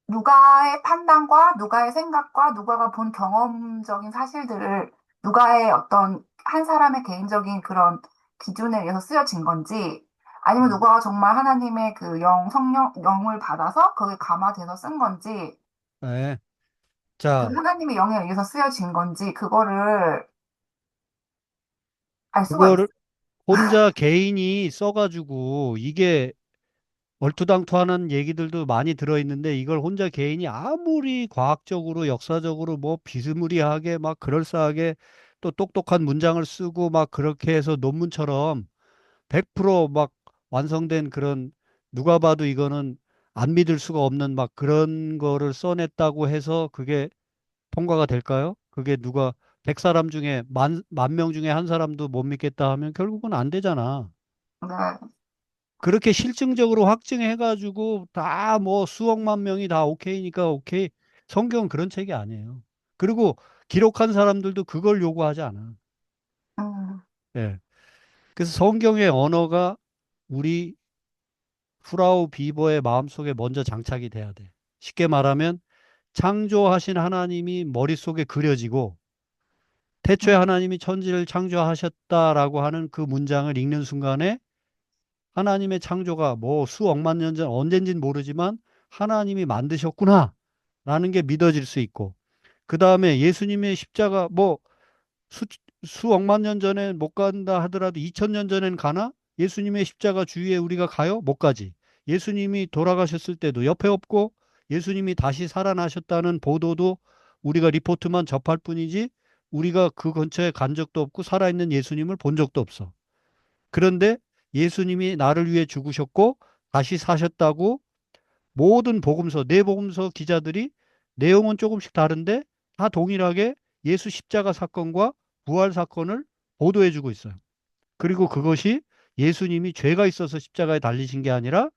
누가의 판단과 누가의 생각과 누가가 본 경험적인 사실들을 누가의 어떤 한 사람의 개인적인 그런 기준에 의해서 쓰여진 건지 아니면 누가가 정말 하나님의 그 성령, 영을 받아서 거기에 감화돼서 쓴 건지 예. 그 자, 하나님의 영에 의해서 쓰여진 건지 그거를 알 수가 있어요. 그거를 혼자 개인이 써가지고 이게 얼토당토하는 얘기들도 많이 들어있는데 이걸 혼자 개인이 아무리 과학적으로 역사적으로 뭐 비스무리하게 막 그럴싸하게 또 똑똑한 문장을 쓰고 막 그렇게 해서 논문처럼 100%막 완성된 그런 누가 봐도 이거는 안 믿을 수가 없는 막 그런 거를 써냈다고 해서 그게 통과가 될까요? 그게 누가 100사람 중에 만 명 중에 한 사람도 못 믿겠다 하면 결국은 안 되잖아. 네. 그렇게 실증적으로 확증해가지고 다 뭐 수억만 명이 다 오케이니까 오케이. 성경은 그런 책이 아니에요. 그리고 기록한 사람들도 그걸 요구하지 않아. 음, 예. 그래서 성경의 언어가 우리 프라우 비버의 마음속에 먼저 장착이 돼야 돼. 쉽게 말하면 창조하신 하나님이 머릿속에 그려지고 태초에 음, 하나님이 천지를 창조하셨다라고 하는 그 문장을 읽는 순간에 하나님의 창조가 뭐 수억만 년 전 언젠진 모르지만 하나님이 만드셨구나 라는 게 믿어질 수 있고 그 다음에 예수님의 십자가 뭐 수, 수억만 년 전에 못 간다 하더라도 2000년 전엔 가나? 예수님의 십자가 주위에 우리가 가요? 못 가지. 예수님이 돌아가셨을 때도 옆에 없고 예수님이 다시 살아나셨다는 보도도 우리가 리포트만 접할 뿐이지 우리가 그 근처에 간 적도 없고 살아있는 예수님을 본 적도 없어. 그런데 예수님이 나를 위해 죽으셨고 다시 사셨다고 모든 복음서, 네 복음서 기자들이 내용은 조금씩 다른데 다 동일하게 예수 십자가 사건과 부활 사건을 보도해주고 있어요. 그리고 그것이 예수님이 죄가 있어서 십자가에 달리신 게 아니라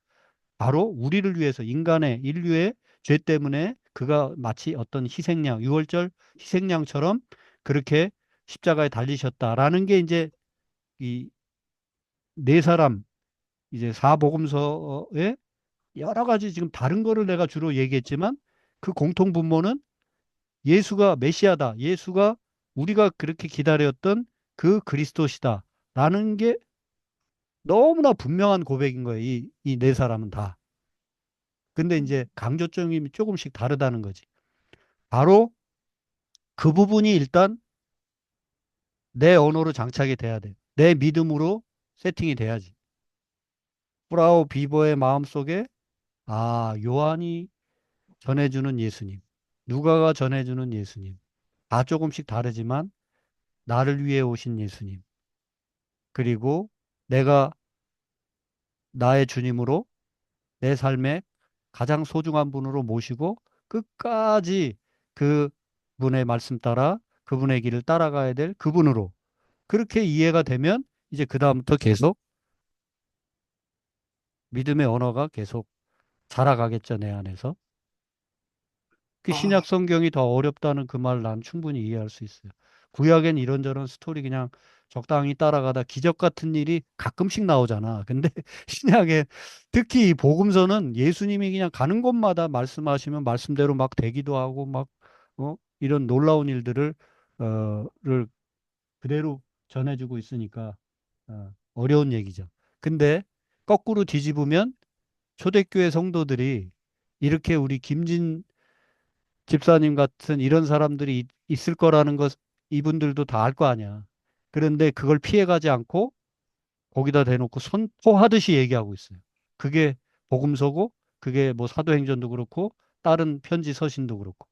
바로 우리를 위해서 인간의 인류의 죄 때문에 그가 마치 어떤 희생양, 유월절 희생양처럼 그렇게 십자가에 달리셨다라는 게 이제 이 네 사람 이제 사복음서에 여러 가지 지금 다른 거를 내가 주로 얘기했지만 그 공통 분모는 예수가 메시아다. 예수가 우리가 그렇게 기다렸던 그 그리스도시다라는 게 너무나 분명한 고백인 거예요. 이 네 사람은 다. 근데 이제 강조점이 조금씩 다르다는 거지. 바로 그 부분이 일단 내 언어로 장착이 돼야 돼. 내 믿음으로 세팅이 돼야지. 프라우 비버의 마음속에 아, 요한이 전해주는 예수님, 누가가 전해주는 예수님, 다 조금씩 다르지만 나를 위해 오신 예수님, 그리고 내가 나의 주님으로 내 삶의 가장 소중한 분으로 모시고 끝까지 그 분의 말씀 따라 그분의 길을 따라가야 될 그분으로 그렇게 이해가 되면 이제 그다음부터 계속 믿음의 언어가 계속 자라가겠죠, 내 안에서. 그 신약 네. 성경이 더 어렵다는 그 말 난 충분히 이해할 수 있어요. 구약엔 이런저런 스토리 그냥 적당히 따라가다 기적 같은 일이 가끔씩 나오잖아. 근데 신약에 특히 이 복음서는 예수님이 그냥 가는 곳마다 말씀하시면 말씀대로 막 되기도 하고 막 이런 놀라운 일들을 를 그대로 전해주고 있으니까 어려운 얘기죠. 근데 거꾸로 뒤집으면 초대교회 성도들이 이렇게 우리 김진 집사님 같은 이런 사람들이 있을 거라는 것 이분들도 다 알 거 아니야. 그런데 그걸 피해가지 않고 거기다 대놓고 선포하듯이 얘기하고 있어요. 그게 복음서고 그게 뭐 사도행전도 그렇고 다른 편지 서신도 그렇고.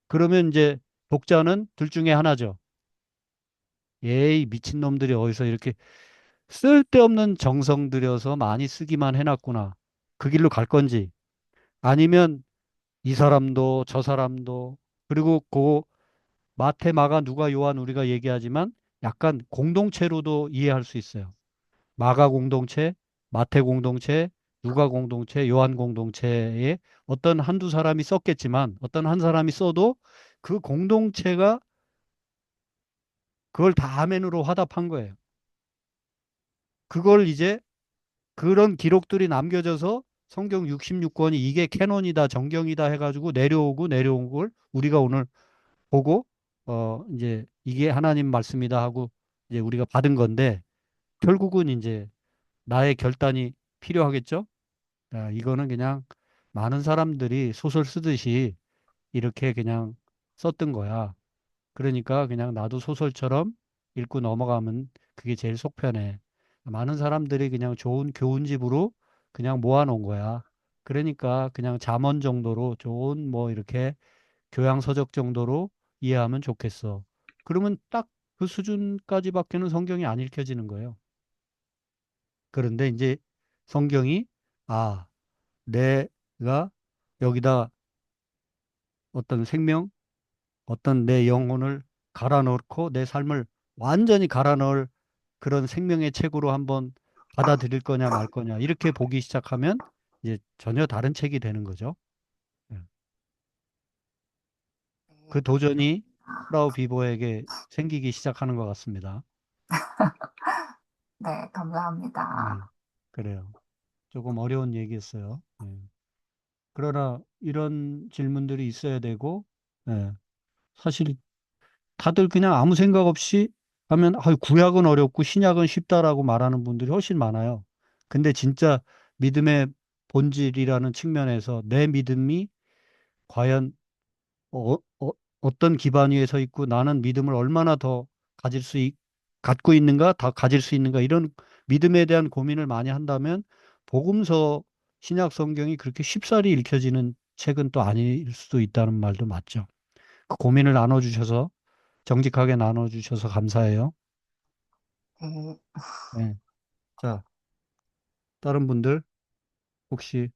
그러면 이제 독자는 둘 중에 하나죠. 에이, 미친놈들이 어디서 이렇게 쓸데없는 정성 들여서 많이 쓰기만 해놨구나. 그 길로 갈 건지 아니면 이 사람도 저 사람도 그리고 그 마태, 마가, 누가, 요한 우리가 얘기하지만 약간 공동체로도 이해할 수 있어요. 마가 공동체, 마태 공동체, 누가 공동체, 요한 공동체에 어떤 한두 사람이 썼겠지만 어떤 한 사람이 써도 그 공동체가 그걸 다 아멘으로 화답한 거예요. 그걸 이제 그런 기록들이 남겨져서 성경 66권이 이게 캐논이다, 정경이다 해가지고 내려오고 내려온 걸 우리가 오늘 보고 이제 이게 하나님 말씀이다 하고 이제 우리가 받은 건데 결국은 이제 나의 결단이 필요하겠죠? 이거는 그냥 많은 사람들이 소설 쓰듯이 이렇게 그냥 썼던 거야. 그러니까 그냥 나도 소설처럼 읽고 넘어가면 그게 제일 속편해. 많은 사람들이 그냥 좋은 교훈집으로 그냥 모아놓은 거야. 그러니까 그냥 잠언 정도로 좋은 뭐 이렇게 교양서적 정도로 이해하면 좋겠어. 그러면 딱 그 수준까지밖에는 성경이 안 읽혀지는 거예요. 그런데 이제 성경이 아, 내가 여기다 어떤 생명, 어떤 내 영혼을 갈아 넣고 내 삶을 완전히 갈아 넣을 그런 생명의 책으로 한번 받아들일 거냐 말 거냐 이렇게 보기 시작하면 이제 전혀 다른 책이 되는 거죠. 예. 그 네, 도전이 감사합니다. 프라우 비보에게 생기기 시작하는 것 같습니다. 네, 네, 감사합니다. 그래요. 조금 어려운 얘기였어요. 예. 그러나 이런 질문들이 있어야 되고, 예. 사실 다들 그냥 아무 생각 없이 하면 구약은 어렵고 신약은 쉽다라고 말하는 분들이 훨씬 많아요. 근데 진짜 믿음의 본질이라는 측면에서 내 믿음이 과연 어, 어, 어떤 기반 위에 서 있고 나는 믿음을 얼마나 더 가질 수 갖고 있는가, 다 가질 수 있는가 이런 믿음에 대한 고민을 많이 한다면 복음서 신약 성경이 그렇게 쉽사리 읽혀지는 책은 또 아닐 수도 있다는 말도 맞죠. 그 고민을 나눠주셔서 정직하게 나눠주셔서 감사해요. 네, 네. 자, 다른 분들 혹시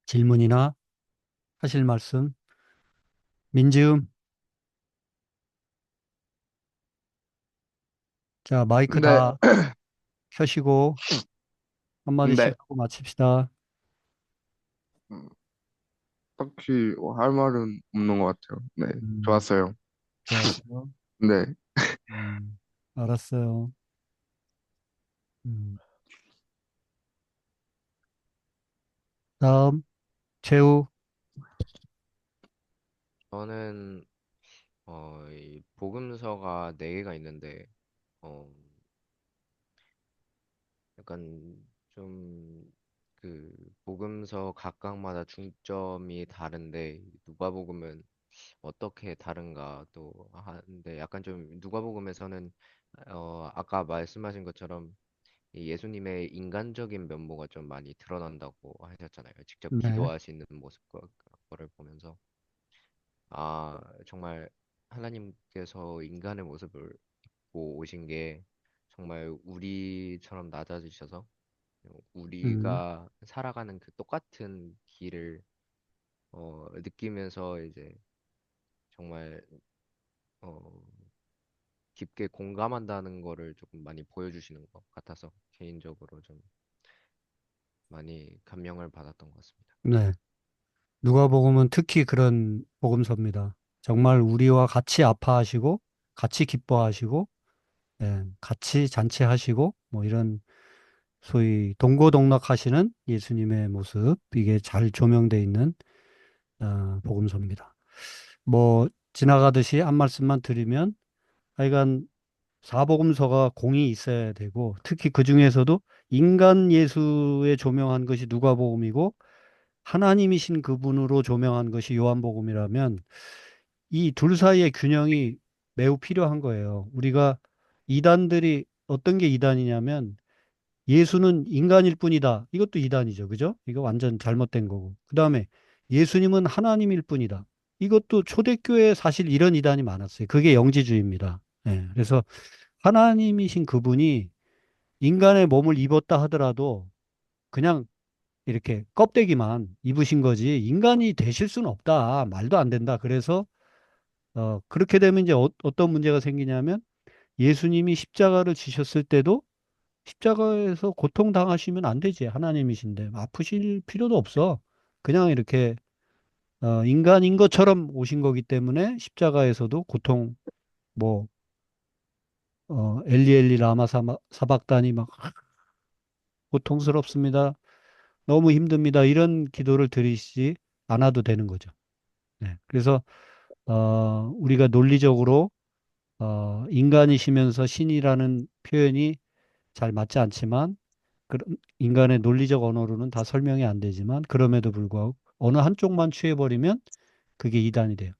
질문이나 하실 말씀? 민지음, 자, 마이크 네, 다 켜시고 네. 한마디씩 하고 마칩시다. 음, 딱히 할 말은 없는 것 같아요. 네, 음, 좋았어요. 좋았어요. 네, 음, 알았어요. 음, 다음, 최우. 저는 이 복음서가 네 개가 있는데 어, 약간 좀 그 복음서 각각마다 중점이 다른데 누가복음은 어떻게 다른가 또 하는데 약간 좀 누가복음에서는 아까 말씀하신 것처럼 이 예수님의 인간적인 면모가 좀 많이 드러난다고 하셨잖아요. 직접 네. 기도하시는 모습과 거를 보면서 아 정말 하나님께서 인간의 모습을 입고 오신 게 정말 우리처럼 낮아지셔서 음, 우리가 살아가는 그 똑같은 길을 느끼면서 이제 정말 어, 깊게 공감한다는 거를 조금 많이 보여주시는 것 같아서 개인적으로 좀 많이 감명을 받았던 것 같습니다. 네. 누가복음은 특히 그런 복음서입니다. 정말 우리와 같이 아파하시고, 같이 기뻐하시고, 예, 같이 잔치하시고, 뭐 이런 소위 동고동락하시는 예수님의 모습, 이게 잘 조명되어 있는 복음서입니다. 뭐 지나가듯이 한 말씀만 드리면 하여간 사복음서가 공이 있어야 되고 특히 그 중에서도 인간 예수에 조명한 것이 누가복음이고 하나님이신 그분으로 조명한 것이 요한복음이라면 이 둘 사이의 균형이 매우 필요한 거예요. 우리가 이단들이 어떤 게 이단이냐면 예수는 인간일 뿐이다. 이것도 이단이죠. 그죠? 이거 완전 잘못된 거고. 그 다음에 예수님은 하나님일 뿐이다. 이것도 초대교회에 사실 이런 이단이 많았어요. 그게 영지주의입니다. 예, 그래서 하나님이신 그분이 인간의 몸을 입었다 하더라도 그냥 이렇게 껍데기만 입으신 거지 인간이 되실 수는 없다. 말도 안 된다. 그래서 그렇게 되면 이제 어떤 문제가 생기냐면 예수님이 십자가를 지셨을 때도 십자가에서 고통당하시면 안 되지. 하나님이신데. 아프실 필요도 없어. 그냥 이렇게 인간인 것처럼 오신 거기 때문에 십자가에서도 고통, 뭐, 엘리 엘리 라마 사박다니 막 고통스럽습니다. 너무 힘듭니다. 이런 기도를 드리지 않아도 되는 거죠. 네. 그래서, 우리가 논리적으로, 인간이시면서 신이라는 표현이 잘 맞지 않지만, 인간의 논리적 언어로는 다 설명이 안 되지만 그럼에도 불구하고 어느 한쪽만 취해버리면 그게 이단이 돼요.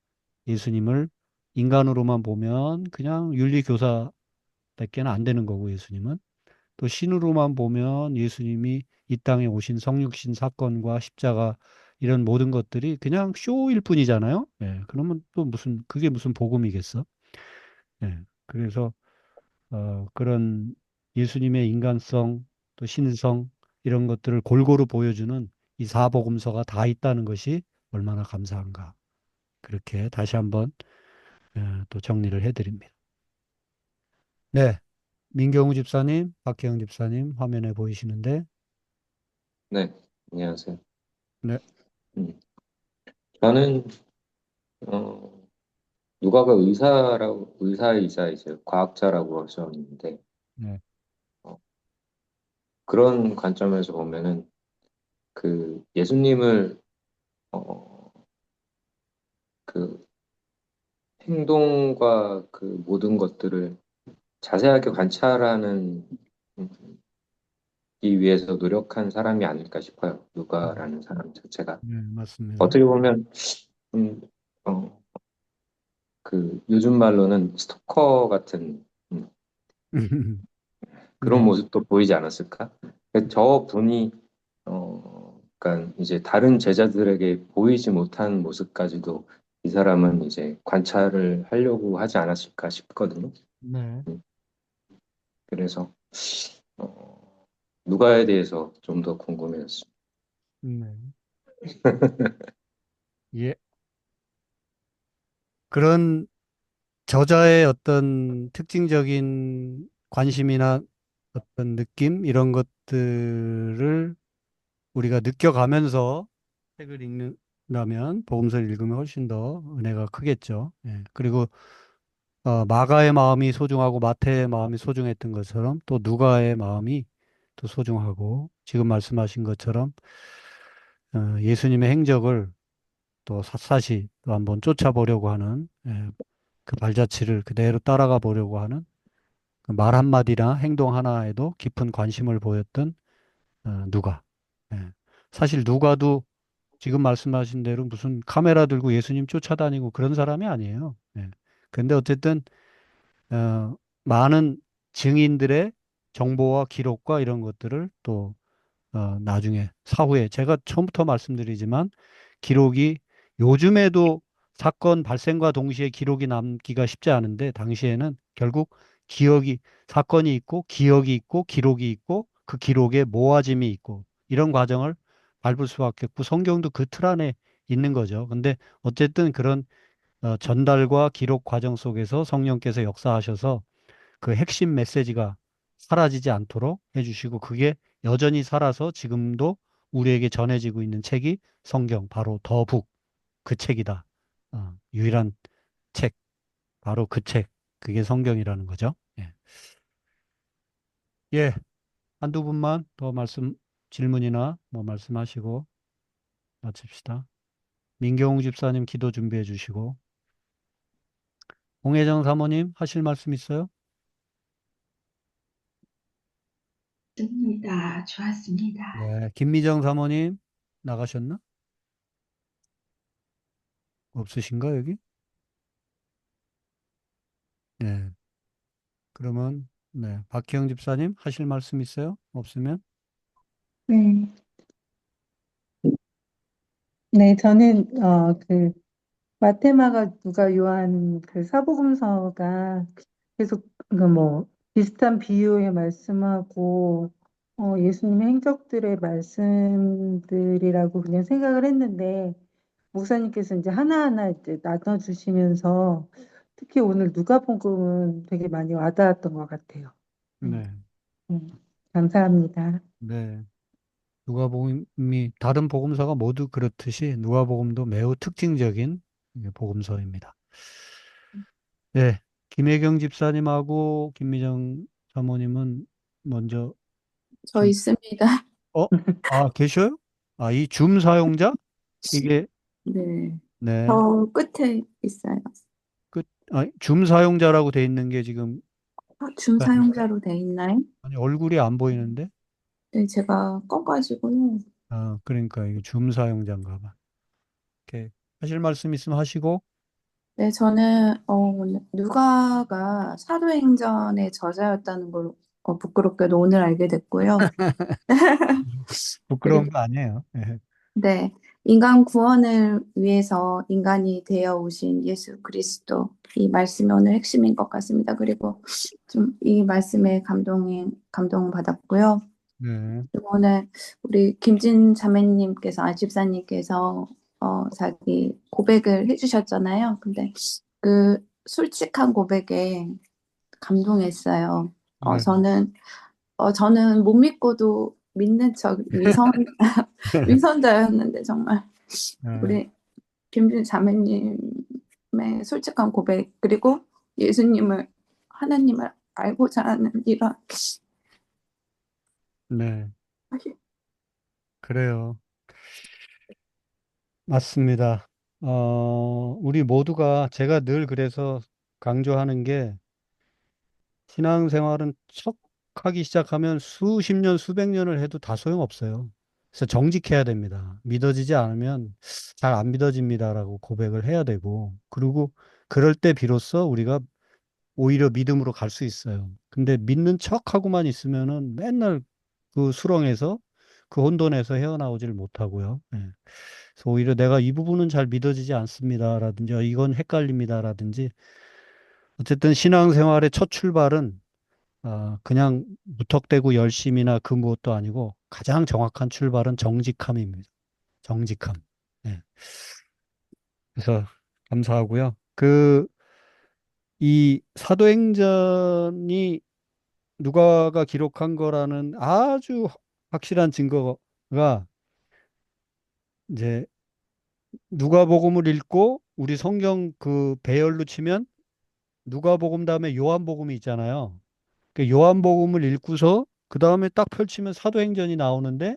예수님을 인간으로만 보면 그냥 윤리교사밖에는 안 되는 거고 예수님은 또 신으로만 보면 예수님이 이 땅에 오신 성육신 사건과 십자가 이런 모든 것들이 그냥 쇼일 뿐이잖아요. 예, 그러면 또 그게 무슨 복음이겠어? 예, 그래서 그런 예수님의 인간성, 또 신성, 이런 것들을 골고루 보여주는 이 사복음서가 다 있다는 것이 얼마나 감사한가. 그렇게 다시 한번 또 정리를 해드립니다. 네, 민경우 집사님, 박혜영 집사님 화면에 보이시는데, 네, 안녕하세요. 네, 음, 저는 어, 누가가 의사이자 이제 과학자라고 하셨는데 네, 어, 그런 관점에서 보면은 그 예수님을 어, 그 행동과 그 모든 것들을 자세하게 관찰하는 음, 이 위해서 노력한 사람이 아닐까 싶어요. 누가라는 사람 자체가 네, 맞습니다. 어떻게 보면 음, 어, 그 요즘 말로는 스토커 같은 그런 네, 모습도 보이지 않았을까? 저 분이 그러니까 이제 다른 제자들에게 보이지 못한 모습까지도 이 사람은 이제 관찰을 하려고 하지 않았을까 싶거든요. 네, 음, 그래서 누가에 대해서 좀 더 궁금해졌습니다. 네. 예. 그런 저자의 어떤 특징적인 관심이나 어떤 느낌, 이런 것들을 우리가 느껴가면서 책을 읽는다면, 복음서를 읽으면 훨씬 더 은혜가 크겠죠. 예. 그리고 마가의 마음이 소중하고 마태의 마음이 소중했던 것처럼 또 누가의 마음이 또 소중하고 지금 말씀하신 것처럼 예수님의 행적을 또 샅샅이 또 한번 쫓아보려고 하는 그 발자취를 그대로 따라가 보려고 하는 그말 한마디나 행동 하나에도 깊은 관심을 보였던 누가. 예. 사실 누가도 지금 말씀하신 대로 무슨 카메라 들고 예수님 쫓아다니고 그런 사람이 아니에요. 예. 근데 어쨌든 어, 많은 증인들의 정보와 기록과 이런 것들을 또 나중에 사후에 제가 처음부터 말씀드리지만 기록이 요즘에도 사건 발생과 동시에 기록이 남기가 쉽지 않은데 당시에는 결국 기억이 사건이 있고 기억이 있고 기록이 있고 그 기록에 모아짐이 있고 이런 과정을 밟을 수밖에 없고 성경도 그 틀 안에 있는 거죠. 근데 어쨌든 그런 전달과 기록 과정 속에서 성령께서 역사하셔서 그 핵심 메시지가 사라지지 않도록 해주시고 그게 여전히 살아서 지금도 우리에게 전해지고 있는 책이 성경, 바로 더북 그 책이다. 유일한 책, 바로 그 책. 그게 성경이라는 거죠. 예. 예, 한두 분만 더 질문이나 뭐 말씀하시고 마칩시다. 민경웅 집사님 기도 준비해 주시고. 홍혜정 사모님 하실 말씀 있어요? 좋습니다. 좋았습니다. 네, 김미정 사모님 나가셨나? 없으신가, 여기? 네. 그러면 네. 박희영 집사님 하실 말씀 있어요? 없으면? 네. 네, 저는 마테마가 누가 요한 그 사복음서가 계속 그뭐 비슷한 비유의 말씀하고 예수님의 행적들의 말씀들이라고 그냥 생각을 했는데 목사님께서 이제 하나하나 이제 나눠주시면서 특히 오늘 누가복음은 되게 많이 와닿았던 것 같아요. 음, 네. 감사합니다. 네. 누가복음이 다른 복음서가 모두 그렇듯이 누가복음도 매우 특징적인 복음서입니다. 네. 김혜경 집사님하고 김미정 사모님은 먼저 저 좀, 있습니다. 어? 아, 계셔요? 아, 이 줌 사용자? 이게, 네. 네. 저 끝에 있어요. 줌 사용자라고 돼 있는 게 지금, 줌 아니, 사용자로 돼 있나요? 아니, 얼굴이 안 보이는데? 네, 제가 꺼가지고요. 아, 그러니까 이게 줌 사용자인가 봐. 이렇게 하실 말씀 있으면 하시고, 네, 저는 누가가 사도행전의 저자였다는 걸 부끄럽게도 오늘 알게 됐고요. 부끄러운 그리고 거 아니에요. 예. 네, 인간 구원을 위해서 인간이 되어 오신 예수 그리스도 이 말씀이 오늘 핵심인 것 같습니다. 그리고 좀 이 말씀에 감동 받았고요. 네. 그리고 오늘 우리 김진 자매님께서 집사님께서 자기 고백을 해주셨잖아요. 근데 그 솔직한 고백에 감동했어요. 네. 저는 못 믿고도 믿는 척 위선자였는데 정말 네. 우리 김진 자매님의 솔직한 고백 그리고 하나님을 알고자 하는 이런 네. 그래요. 맞습니다. 우리 모두가 제가 늘 그래서 강조하는 게 신앙생활은 척 하기 시작하면 수십 년, 수백 년을 해도 다 소용없어요. 그래서 정직해야 됩니다. 믿어지지 않으면 잘 안 믿어집니다라고 고백을 해야 되고, 그리고 그럴 때 비로소 우리가 오히려 믿음으로 갈 수 있어요. 근데 믿는 척하고만 있으면은 맨날 그 수렁에서 그 혼돈에서 헤어나오질 못하고요. 예. 그래서 오히려 내가 이 부분은 잘 믿어지지 않습니다라든지 이건 헷갈립니다라든지 어쨌든 신앙생활의 첫 출발은 그냥 무턱대고 열심이나 그 무엇도 아니고 가장 정확한 출발은 정직함입니다. 정직함. 예. 그래서 감사하고요. 이 사도행전이 누가가 기록한 거라는 아주 확실한 증거가 이제 누가복음을 읽고 우리 성경 그 배열로 치면 누가복음 다음에 요한복음이 있잖아요. 그 요한복음을 읽고서 그 다음에 딱 펼치면 사도행전이 나오는데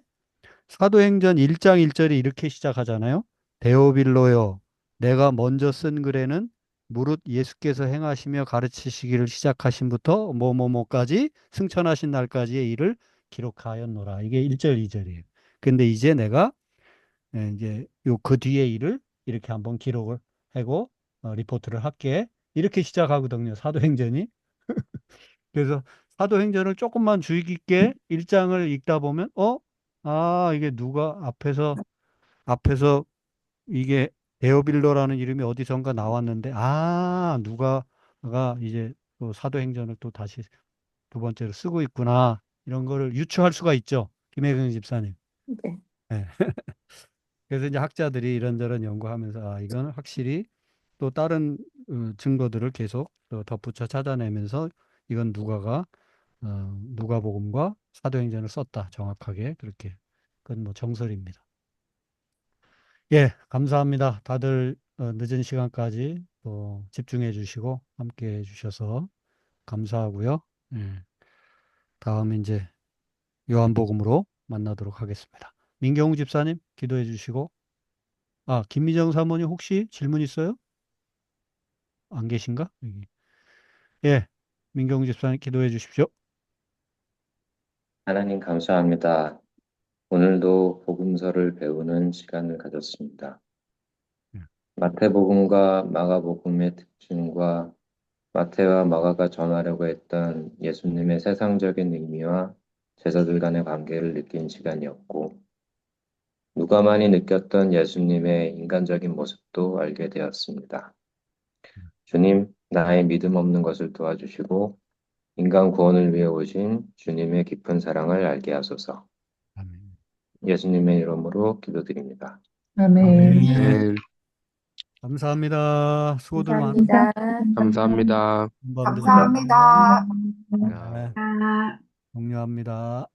사도행전 1장 1절이 이렇게 시작하잖아요. 데오빌로여, 내가 먼저 쓴 글에는 무릇 예수께서 행하시며 가르치시기를 시작하신부터 뭐뭐뭐까지 승천하신 날까지의 일을 기록하였노라. 이게 1절, 2절이에요. 근데 이제 내가 이제 요 그 뒤에 일을 이렇게 한번 기록을 하고 리포트를 할게. 이렇게 시작하거든요. 사도행전이. 그래서 사도행전을 조금만 주의 깊게 1장을 읽다 보면 이게 누가 앞에서 이게 데오빌로라는 이름이 어디선가 나왔는데 누가가 이제 또 사도행전을 또 다시 두 번째로 쓰고 있구나. 이런 거를 유추할 수가 있죠. 김혜경 집사님. 네. 네. 그래서 이제 학자들이 이런저런 연구하면서 이거는 확실히 또 다른 증거들을 계속 또 덧붙여 찾아내면서 이건 누가복음과 사도행전을 썼다. 정확하게 그렇게. 그건 뭐 정설입니다. 예, 감사합니다. 다들 늦은 시간까지 또 집중해 주시고 함께 해 주셔서 감사하고요. 예, 다음 이제 요한복음으로 만나도록 하겠습니다. 민경우 집사님 기도해 주시고 김미정 사모님 혹시 질문 있어요? 안 계신가? 여기. 예, 민경우 집사님 기도해 주십시오. 하나님 감사합니다. 오늘도 복음서를 배우는 시간을 가졌습니다. 예, 마태복음과 마가복음의 특징과 마태와 마가가 전하려고 했던 예수님의 세상적인 의미와 제자들 간의 관계를 느낀 시간이었고, 누가만이 느꼈던 예수님의 인간적인 모습도 알게 되었습니다. 주님, 나의 믿음 없는 것을 도와주시고, 인간 구원을 위해 오신 주님의 깊은 사랑을 알게 하소서. 아멘. 예수님의 이름으로 기도드립니다. 아멘. 네, 감사합니다. 수고들 감사합니다. 감사합니다. 많으십니다. 감사합니다. 네, 야. 격려합니다.